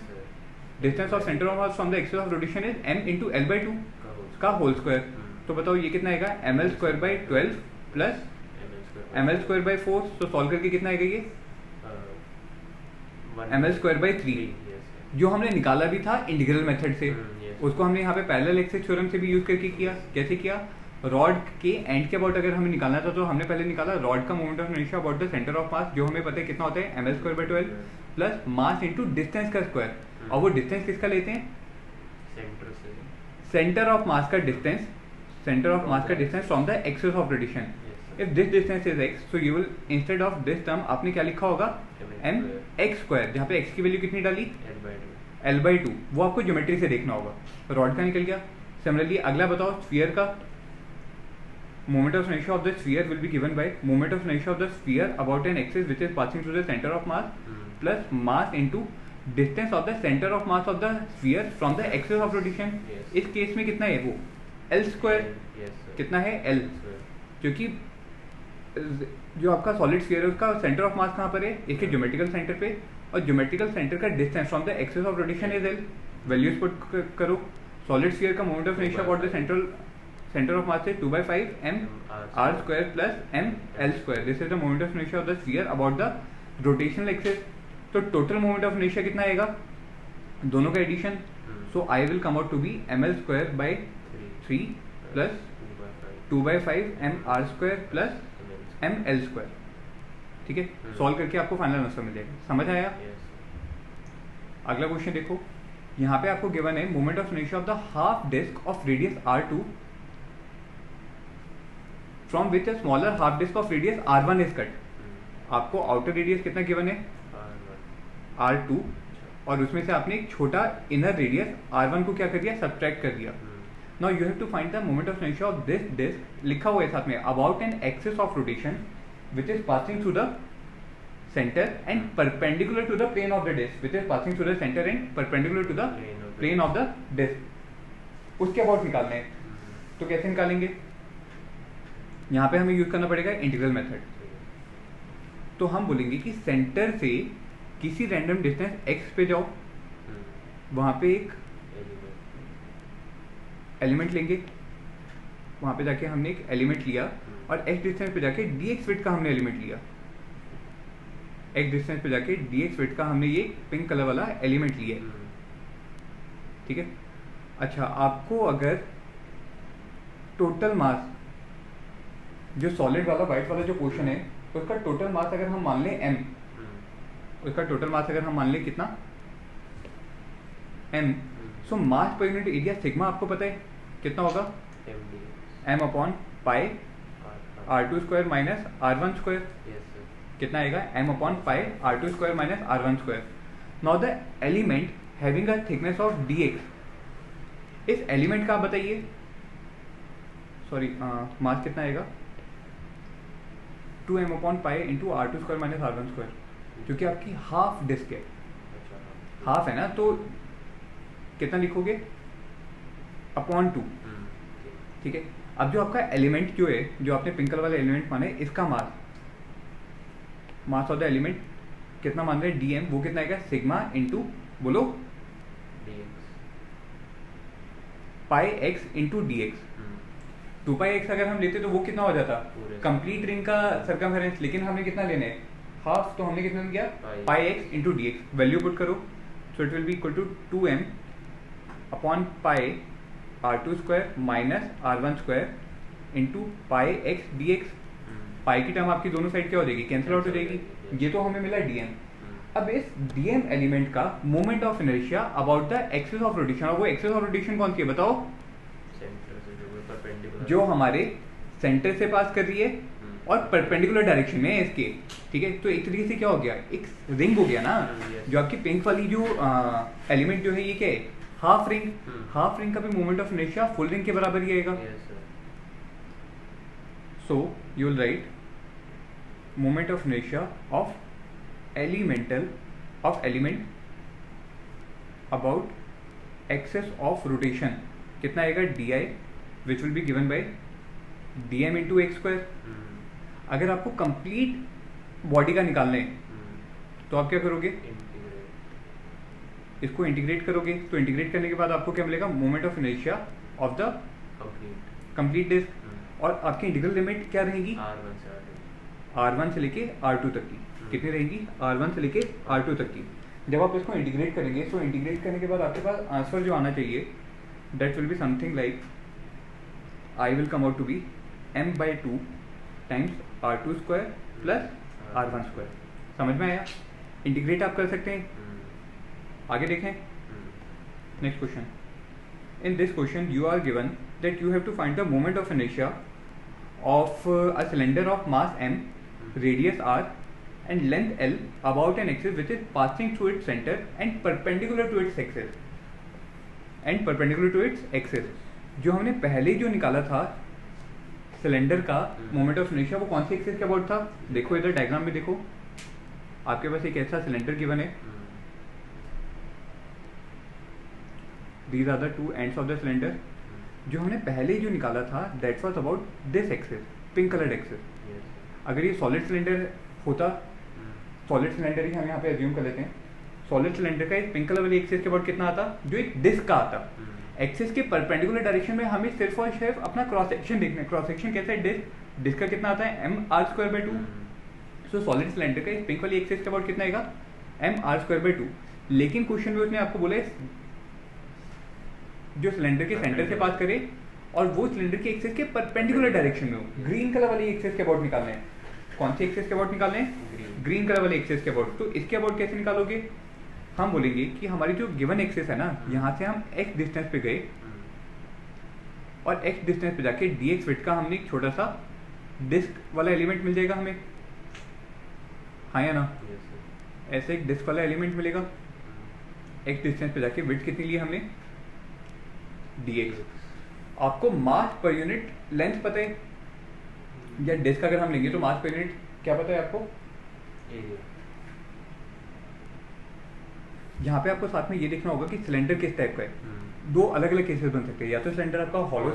Distance of centre of mass from the axis of rotation is m into L/2 का होल स्क्वायर। तो बताओ ये कितना आएगा, ml square by 12 plus ml square by 4। तो सॉल्व करके कितना आएगा ये, ml स्क्वायर बाई 3, जो हमने निकाला भी था इंटीग्रल मेथड से। उसको हमने यहाँ पे पैरेलल एक्सिस थ्योरम से भी यूज करके किया। कैसे किया, रॉड के एंड के अबाउट अगर हमें निकालना था तो हमने पहले निकाला रॉड का moment of inertia about the centre of मास, जो हमें पता है कितना होता है, ml square by 12 plus mass into distance का स्क्वायर। और वो डिस्टेंस किसका लेते हैं, सेंटर से, सेंटर ऑफ मास का डिस्टेंस, सेंटर ऑफ मास का distance from the axis of rotation. If this distance is x, so you will instead of this term आपने क्या लिखा होगा, m x स्क्वायर, जहाँ पे x की वैल्यू कितनी डाली, L/2। वो आपको ज्योमेट्री से देखना होगा। रॉड का निकल गया। सिमिलरली अगला बताओ स्फीयर का, moment of inertia of the sphere will be given by moment of inertia of the sphere about an axis which is passing through the center of mass plus mass into distance of the center of mass of the sphere from the axis of rotation। इस केस में कितना है वो, L स्क्वायर। कितना है, L, क्योंकि जो आपका सॉलिड स्फीयर है उसका सेंटर ऑफ मास कहाँ पर है, एक है ज्योमेट्रिकल सेंटर पे, और ज्योमेट्रिकल सेंटर का distance from the axis of rotation is L। Values put करो, सॉलिड स्फीयर का moment of inertia about the centre of mass is 2/5 m r square plus m l square। This is the moment of inertia of the sphere about the rotational axis. तो टोटल मोमेंट ऑफ इनर्शिया कितना आएगा, दोनों का addition, so I will come out to be ml square by 3 plus 2/5 m r square plus m l square. ठीक है, सॉल्व करके आपको फाइनल आंसर मिल जाएगा। समझ आया। अगला क्वेश्चन देखो, यहाँ पे आपको गिवन है moment of inertia of the half disc of radius r2 from which a smaller half disc of radius r1 is cut. आपको आउटर रेडियस कितना गिवन है, r2, और उसमें से आपने एक छोटा इनर रेडियस r1 को क्या कर दिया, सब्ट्रैक्ट कर दिया। Now you have to find the moment of inertia of this disc, लिखा हुआ है साथ में about an axis of rotation which is passing through the centre and perpendicular to the plane of the disc, which is passing through the centre and perpendicular to the plane of the disc. उसके अबाउट निकालना है, तो कैसे निकालेंगे, यहाँ पे हमें यूज करना पड़ेगा इंटीग्रल मेथड। तो हम बोलेंगे कि सेंटर से किसी रैंडम डिस्टेंस x पे जाओ, वहां पे एक एलिमेंट लेंगे, वहां पे जाके हमने एक एलिमेंट लिया, और x डिस्टेंस पे जाके dx विड्थ का हमने एलिमेंट लिया। x डिस्टेंस पे जाके dx विड्थ का हमने ये पिंक कलर वाला एलिमेंट लिया। ठीक है, अच्छा आपको अगर टोटल मास, जो सॉलिड वाला व्हाइट वाला जो पोर्शन है उसका टोटल मास अगर हम मान लें m, उसका टोटल मास अगर हम मान लें कितना, m, सो मास पर यूनिट एरिया सिग्मा आपको पता है कितना होगा, m upon pi r2 square minus r1 square. कितना आएगा, m upon pi r2 square minus r1 square. Now the element having a thickness of dx, इस एलिमेंट का आप बताइए, सॉरी मास कितना आएगा, 2m upon pi into r2 square minus r1 square, क्योंकि आपकी हाफ डिस्क है, हाफ है ना, तो कितना लिखोगे, अपॉन 2। ठीक है, अब जो आपका एलिमेंट जो है, जो आपने पिंक कलर वाला एलिमेंट माना है, इसका मास ऑफ द एलिमेंट कितना मान रहे हैं, dm, वो कितना आएगा, सिग्मा इंटू बोलो dx। Pi X into D X. 2πx अगर हम लेते तो वो कितना हो जाता, पूरे कंप्लीट रिंग का सर्कमफेरेंस, लेकिन हमने कितना लेना है, हाफ, तो हमने कितना लिया, pi X into D X. Value put करो, so it will be equal to 2m upon pi r2² minus r1² into pi X D X. Pi की टर्म आपकी दोनों साइड क्या हो जाएगी, कैंसिल आउट हो जाएगी। ये तो हमें मिला dm। अब इस dm एलिमेंट का moment of inertia about the axis of rotation, और वो एक्सिस ऑफ रोटेशन कौन सी है बताओ, सेंटर से जो परपेंडिकुलर, जो हमारे सेंटर से पास कर रही है और परपेंडिकुलर डायरेक्शन में है इसके, ठीक है। तो एक तरीके से क्या हो गया, एक रिंग हो गया ना। जो आपकी पिंक वाली जो एलिमेंट जो है ये क्या है, हाफ रिंग। हाफ रिंग का भी moment of inertia full ring के बराबर ही आएगा। So you will write moment of inertia of element about axis of rotation कितना आएगा, di which will be given by dm into x²। अगर आपको कंप्लीट बॉडी का निकालना है तो आप क्या करोगे, इसको इंटीग्रेट करोगे। तो इंटीग्रेट करने के बाद आपको क्या मिलेगा, moment of inertia of the complete disc. और आपकी इंटीग्रल लिमिट क्या रहेगी, r1 से लेके r2 तक की। कितनी रहेगी, r1 से लेके r2 तक की। जब आप इसको इंटीग्रेट करेंगे, तो इंटीग्रेट करने के बाद आपके पास आंसर जो आना चाहिए, that will be something like I will come out to be m/2 times r2² plus r1²। समझ में आया, इंटीग्रेट आप कर सकते हैं। आगे देखें, next question. In this question you are given that you have to find the moment of inertia of a cylinder of mass m, radius r and length l about an axis which is passing through its center and perpendicular to its axis। जो हमने पहले जो निकाला था सिलेंडर का मोमेंट ऑफ इनर्शिया, वो कौन सी एक्सिस के अबाउट था, देखो इधर डायग्राम में देखो, आपके पास एक ऐसा सिलेंडर गिवन है, these are the two ends of the cylinder. जो हमने पहले जो निकाला था that was about this axis, pink coloured axis. अगर ये सॉलिड सिलेंडर होता, सॉलिड सिलेंडर ही हम यहाँ पे अज्यूम कर लेते हैं, सॉलिड सिलेंडर का इस पिंक कलर वाली एक्सिस के अबाउट कितना आता, जो एक डिस्क का आता। एक्सिस के परपेंडिकुलर डायरेक्शन में हमें सिर्फ और सिर्फ अपना क्रॉस सेक्शन देखना है। क्रॉस सेक्शन कैसा है, डिस्क का कितना आता है, mr²/2। सो सॉलिड सिलेंडर का इस पिंक वाली एक्सिस के अबाउट कितना आएगा, mr²/2। लेकिन क्वेश्चन में उसने आपको बोला है जो सिलेंडर के सेंटर से पास करे और वो सिलेंडर की एक्सिस के परपेंडिकुलर डायरेक्शन में हो। ग्रीन कलर वाली एक्सिस के अबाउट निकालना है। कौन सी एक्सिस के अबाउट निकालना है, ग्रीन कलर वाली एक्सिस के अबाउट। तो इसके अबाउट कैसे निकालोगे, हम बोलेंगे कि हमारी जो गिवन एक्सिस है ना, यहाँ से हम x डिस्टेंस पे गए और x डिस्टेंस पे जाके dx विड्थ का हमने एक छोटा सा डिस्क वाला एलिमेंट मिल जाएगा हमें, हाँ या ना, ऐसे एक डिस्क वाला एलिमेंट मिलेगा। x डिस्टेंस पे जाके विड्थ कितनी ली हमने, dx। आपको मास पर यूनिट लेंथ पता है, या डिस्क अगर हम लेंगे तो मास पर यूनिट क्या पता है आपको, यहाँ पे आपको साथ में ये देखना होगा कि सिलेंडर किस टाइप का है। दो अलग अलग केसेस बन सकते हैं, या तो सिलेंडर आपका हॉलो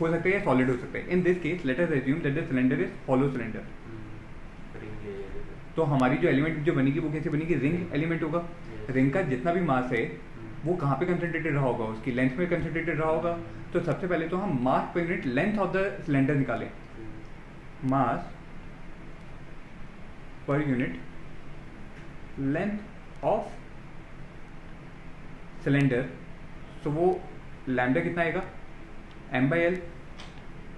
हो सकता है या सॉलिड हो सकता है। इन this case let us assume that the cylinder is hollow cylinder. तो हमारी जो एलिमेंट जो बनेगी वो कैसे बनेगी, रिंग एलिमेंट होगा। रिंग का जितना भी मास है वो कहाँ पे कंसंट्रेटेड रहा होगा, उसकी लेंथ में कंसंट्रेटेड रहा होगा। तो सबसे पहले तो हम mass per unit length of the cylinder निकालें, mass per unit length of cylinder. तो वो लैम्डा कितना आएगा, m/l।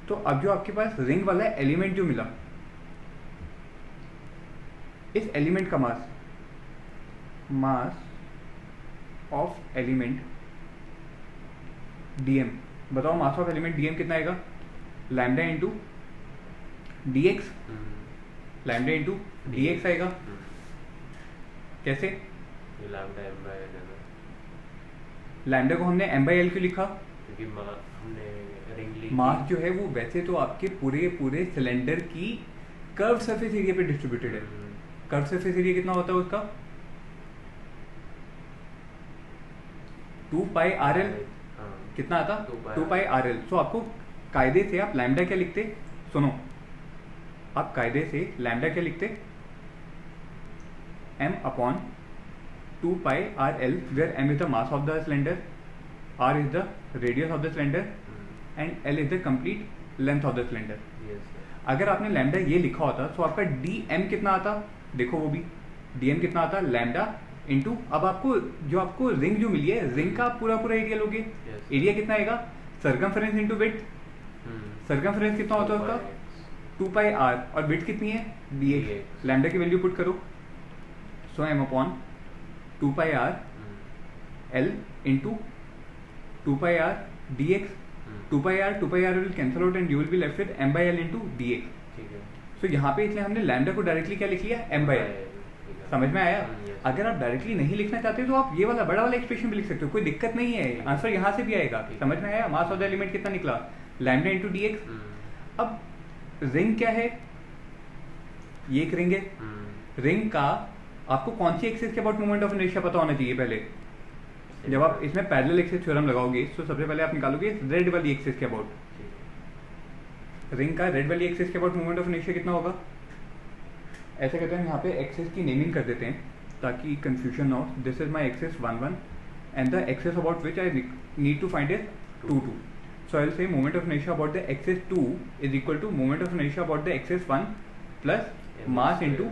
तो अब जो आपके पास रिंग वाला एलिमेंट जो मिला, इस एलिमेंट का मास ऑफ एलिमेंट dm, बताओ मास ऑफ एलिमेंट dm कितना आएगा, lambda into dx, lambda into dx आएगा। कैसे, लैम्डा को हमने m/l क्यों लिखा, क्योंकि हमने रिंग ली, मास जो है वो वैसे तो आपके पूरे सिलेंडर की कर्व सरफेस एरिया पे डिस्ट्रीब्यूटेड है। कर्व सरफेस एरिया कितना होता है उसका, 2πrl। कितना आता, 2πrl। सो आपको कायदे से आप लैम्डा क्या लिखते, सुनो, आप कायदे से लैम्डा क्या लिखते, m/2 2 pi r l, where m is the mass of the cylinder, r is the radius of the cylinder and l is the complete length of the cylinder. अगर आपने लैम्डा ये लिखा होता तो आपका डी एम कितना आता, देखो वो भी डी एम कितना आता, लैम्डा इंटू, अब आपको जो रिंग जो मिली है, रिंग का पूरा पूरा एरिया लोगे, एरिया कितना आएगा, सर्कमफेरेंस इंटू विड्थ, सर्कमफेरेंस कितना होता है उसका 2 पाई आर, और विड्थ कितनी है डी एक्स, लैम्डा की वैल्यू पुट करो, so M upon 2 pi R L into 2 pi R D X, 2 pi R will cancel out and you will be left with m by l into D X. So यहाँ पे इसलिए हमने लैम्डा को डायरेक्टली क्या लिख लिया, m by l. समझ में आया. अगर आप डायरेक्टली नहीं लिखना चाहते तो आप ये वाला बड़ा वाला एक्सप्रेशन भी लिख सकते हो, कोई दिक्कत नहीं है, आंसर यहाँ से भी आएगा. समझ में आया. मास ऑफ द एलिमेंट कितना निकला, लैम्डा इंटू डी एक्स. अब रिंग क्या है, ये एक रिंग है. रिंग का आपको कौन सी एक्सिस के अबाउट मोमेंट ऑफ इनर्शिया पता होना चाहिए पहले. जब आप इसमें पैरेलल एक्सिस थ्योरम लगाओगे तो सबसे पहले आप निकालोगे रेड वाली एक्सिस के अबाउट. रिंग का रेड वाली एक्सिस के अबाउट मोमेंट ऑफ इनर्शिया कितना होगा, ऐसे कहते हैं यहाँ पे एक्सिस की नेमिंग कर देते हैं ताकि कंफ्यूजन ना हो. This is my axis 1 1 and the axis about which I need to find is 2 2. So I'll say moment of inertia about the axis 2 is equal to moment of inertia about the axis 1 plus mass into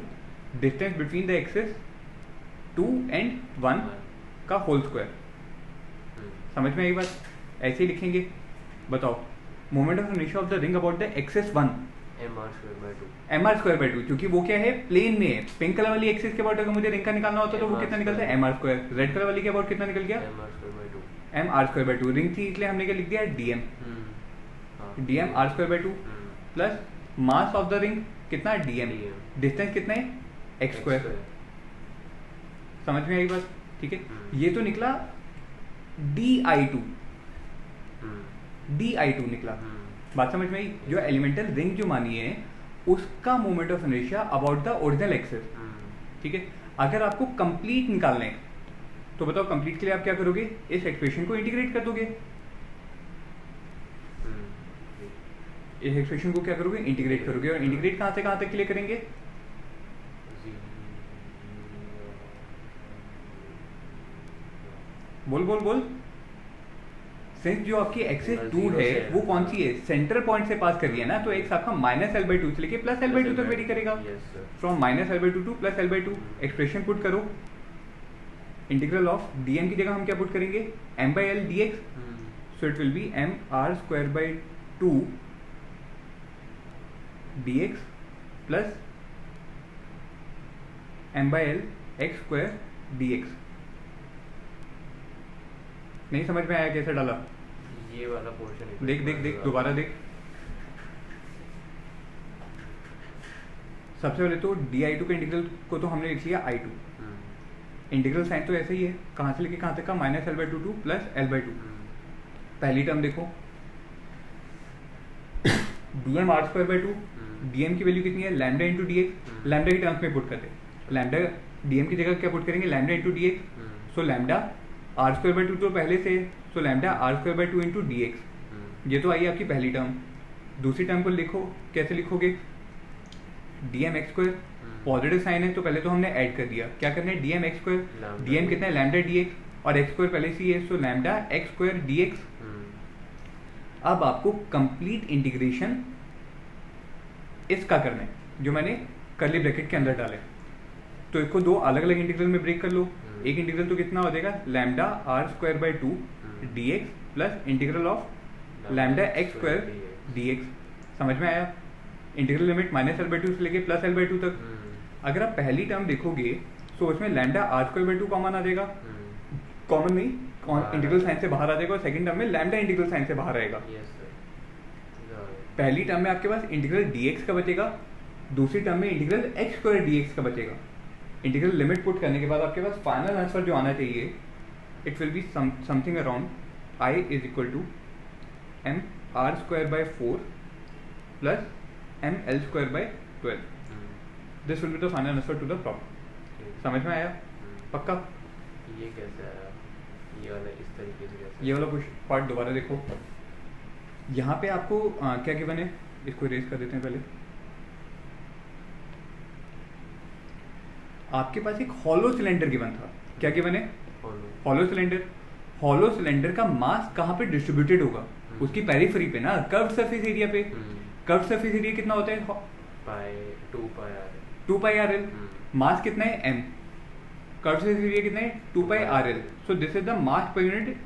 distance between the axis 2 and 1 का होल स्क्वायर. समझ में आई बात. ऐसे ही लिखेंगे. बताओ moment of inertia of the ring about the axis 1 mr square by 2, क्योंकि वो क्या है प्लेन में है. पिंक कलर वाली एक्सिस के अबाउट अगर मुझे रिंग का निकालना होता तो वो कितना निकलता है mr स्क्वायर. रेड कलर वाली के अबाउट कितना निकल गया mr स्क्वायर बाय 2. रिंग थी इसलिए हमने क्या लिख दिया dm, dm r square by 2 plus mass of the ring कितना dm, डिस्टेंस कितना है x स्क्वायर. समझ में आई बात. ठीक है. ये तो निकला di2 निकला. बात समझ में आई. जो एलिमेंटल रिंग जो मानी है उसका moment of inertia about the original axis. ठीक है. अगर आपको कंप्लीट निकालना है तो बताओ कंप्लीट के लिए आप क्या करोगे, इस एक्सप्रेशन को इंटीग्रेट कर दोगे. इस एक्सप्रेशन को क्या करोगे, इंटीग्रेट करोगे. और इंटीग्रेट कहां से कहां तक के लिए करेंगे, बोल बोल बोल. सिंस जो आपकी एक्सिस 2 है वो कौन सी है, सेंटर पॉइंट से पास कर रही है ना, तो एक्स आपका -l/2 से लेके +l/2 तक वेरी करेगा. From -l/2 to +l/2. Expression put करो. इंटीग्रल ऑफ dm की जगह हम क्या पुट करेंगे, m by l dx. So it will B mr square by 2 dx plus m by l x square dx. नहीं समझ में आया कैसे डाला, ये वाला पोर्शन देख देख देख दोबारा देख. सबसे पहले तो di2 के इंटीग्रल को तो हमने लिख लिया i2. इंटीग्रल साइन तो ऐसे ही है, कहाँ से लेके कहाँ तक का, -l/2 टू +l/2. पहली टर्म देखो dm r square by 2, dm की वैल्यू कितनी है lambda into D X. Lambda की टर्म्स में पुट करते हैं. लैम्डा dm की जगह क्या पुट करेंगे, lambda into D X. So lambda r square by 2 तो पहले से, सो lambda r square by 2 into D x. ये तो आई आपकी पहली टर्म. दूसरी टर्म को लिखो, कैसे लिखोगे, dm x square. Positive sign है तो पहले तो हमने ऐड कर दिया. क्या करना है, dm x स्क्वायर. dm कितना है लैम्डा dx और x स्क्वायर पहले से ही है, सो लैम्डा x स्क्वायर dx. अब आपको कंप्लीट इंटीग्रेशन इसका करना है जो मैंने कर्ली ब्रैकेट के अंदर डाले. तो इसको दो अलग अलग इंटीग्रल में ब्रेक कर लो. एक इंटीग्रल तो कितना हो जाएगा, lambda r square by 2 dx plus integral of lambda x square dx. समझ में आया. इंटीग्रल लिमिट -l/2 से लेके +l/2 तक. अगर आप पहली टर्म देखोगे तो उसमें lambda r square by 2 common आ जाएगा. कॉमन नहीं, इंटीग्रल साइन से बाहर आ जाएगा. और सेकंड टर्म में लैम्डा इंटीग्रल साइन से बाहर आएगा. पहली टर्म में आपके पास इंटीग्रल dx का बचेगा, दूसरी टर्म में इंटीग्रल x स्क्वायर dx का बचेगा. इंटीग्रल लिमिट पुट करने के बाद आपके पास फाइनल आंसर जो आना चाहिए, it will be something around i is equal to m r square by 4 plus m l square by 12. This will be the final answer to the problem. समझ में आया पक्का. ये कैसे आया, ये वाला इस तरीके से कैसे, ये वाला कुछ पार्ट दोबारा देखो. यहाँ पे आपको क्या गिवन है, इसको इरेज कर देते हैं पहले. आपके पास एक हॉलो सिलेंडर गिवन था. क्या गिवन है? Hollow. Hollow cylinder. Hollow cylinder का मास कहाँ पे डिस्ट्रीब्यूटेड होगा? उसकी पेरिफेरी पे ना, कर्व सरफेस एरिया पे। कर्व सरफेस एरिया कितना होता है? Pi 2 pi r. 2 pi R L. Mass कितना है? m। कर्व सरफेस एरिया कितना है? 2 pi R L. So this is the mass per unit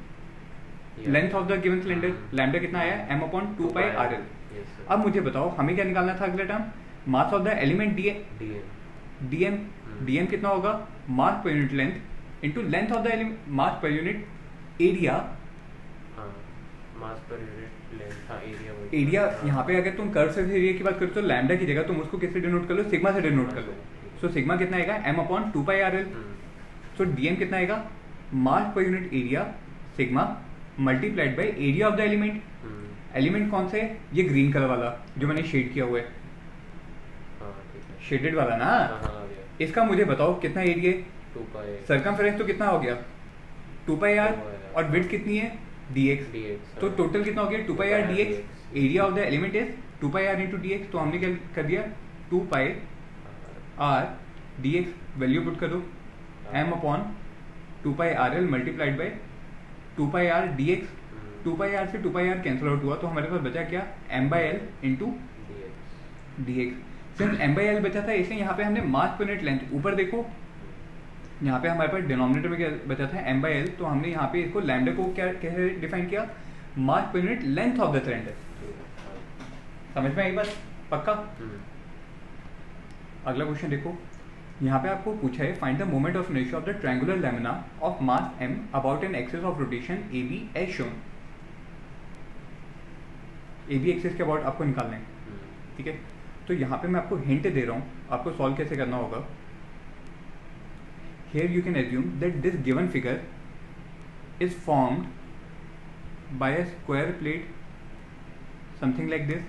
length of the given cylinder. Lambda कितना आया? m upon 2 pi R L. Yes, sir. अब मुझे बताओ हमें क्या निकालना था अगला term? Mass of the element DM. DM. DM कितना होगा? Mass per unit length into length of the element, mass per unit area. हाँ, mass per unit length, हाँ, area वही। एरिया हाँ। यहाँ पे अगर तुम कर्व सरफेस एरिया की बात करो तो लैम्डा की जगह तुम उसको किससे डिनोट कर लो? सिग्मा से डिनोट कर लो। सो सिग्मा कितना आएगा? m upon 2 pi R L. So DM कितना आएगा? Mass per unit area sigma multiplied by area of the element. Element कौन सा है? ये ग्रीन कलर वाला जो मैंने शेड किया हुआ है, हाँ, ठीक है। शेडेड वाला ना। हाँ, हाँ, आ गया। इसका मुझे बताओ कितना एरिया है? 2 pi सरकमफेरेंस तो कितना हो गया? 2 पाई आर। 2 pi r। और विड्थ कितनी है? dx। dx, तो हाँ। टोटल कितना हो गया? 2 pi R 2 pi r dx। dx। Area of the element is 2 pi R into dx। तो हमने क्या कर दिया? 2 pi R dx value put कर दो, m upon 2 pi R L multiplied by 2 pi R dx। 2 pi R से 2 पाई आर कैंसिल आउट हुआ तो हमारे पास बचा क्या? m by L into dx। Since m by L बचा था इसलिए यहाँ पे हमने मास पर यूनिट लेंथ, ऊपर देखो यहाँ पे हमारे पास डिनोमिनेटर में क्या बचा था? m by L. तो हमने यहाँ पे इसको लैम्डा को क्या कैसे डिफाइन किया? Mass per unit length of the cylinder. समझ में आई बात? पक्का? अगला क्वेश्चन देखो, यहाँ पे आपको पूछा है find the moment of inertia of the triangular lamina of mass m about an axis of rotation AB as shown. AB axis के अबाउट आपको निकालना है, ठीक है? तो यहाँ पे मैं आपको हिंट दे रहा हूँ, आपको सॉल्व कैसे करना होगा। Here you can assume that this given figure is formed by a square plate, something like this,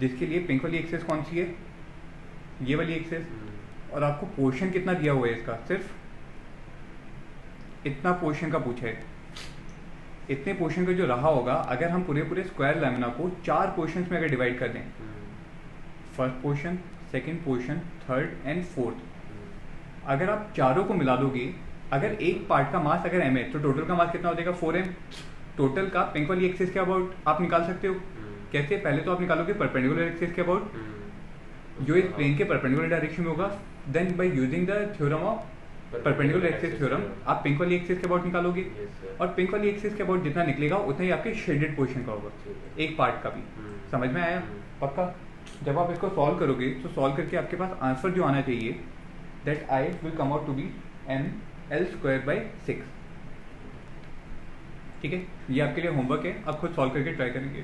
जिसके लिए पिंक वाली एक्सेस कौन सी है? ये वाली एक्सेस। और आपको पोर्शन कितना दिया हुआ है इसका? सिर्फ इतना पोर्शन का पूछा है। इतने पोर्शन का जो रहा होगा, अगर हम पूरे पूरे स्क्वायर लैमिना को 4 पोर्शंस में अगर डिवाइड कर दें, first portion, second portion, third and fourth, अगर आप चारों को मिला दोगे, अगर एक पार्ट का मास अगर m है तो टोटल का मास कितना हो जाएगा? 4m। टोटल का पिंक वाली एक्सिस के अबाउट आप निकाल सकते हो। कैसे? पहले तो आप निकालोगे परपेंडिकुलर एक्सिस के अबाउट, जो इस प्लेन के परपेंडिकुलर डायरेक्शन में होगा। Then by using the theorem of perpendicular axis theorem आप पिंक वाली एक्सिस के अबाउट निकालोगे। और पिंक वाली एक्सिस के अबाउट जितना निकलेगा उतना ही आपके शेडेड पोर्शन का होगा, एक पार्ट का भी। समझ में आया? पक्का? जब आप इसको सॉल्व करोगे तो सॉल्व करके आपके पास आंसर जो आना चाहिए, that I will come out to be ml square by 6। ठीक है, ये आपके लिए होमवर्क है, आप खुद सॉल्व करके ट्राई करेंगे।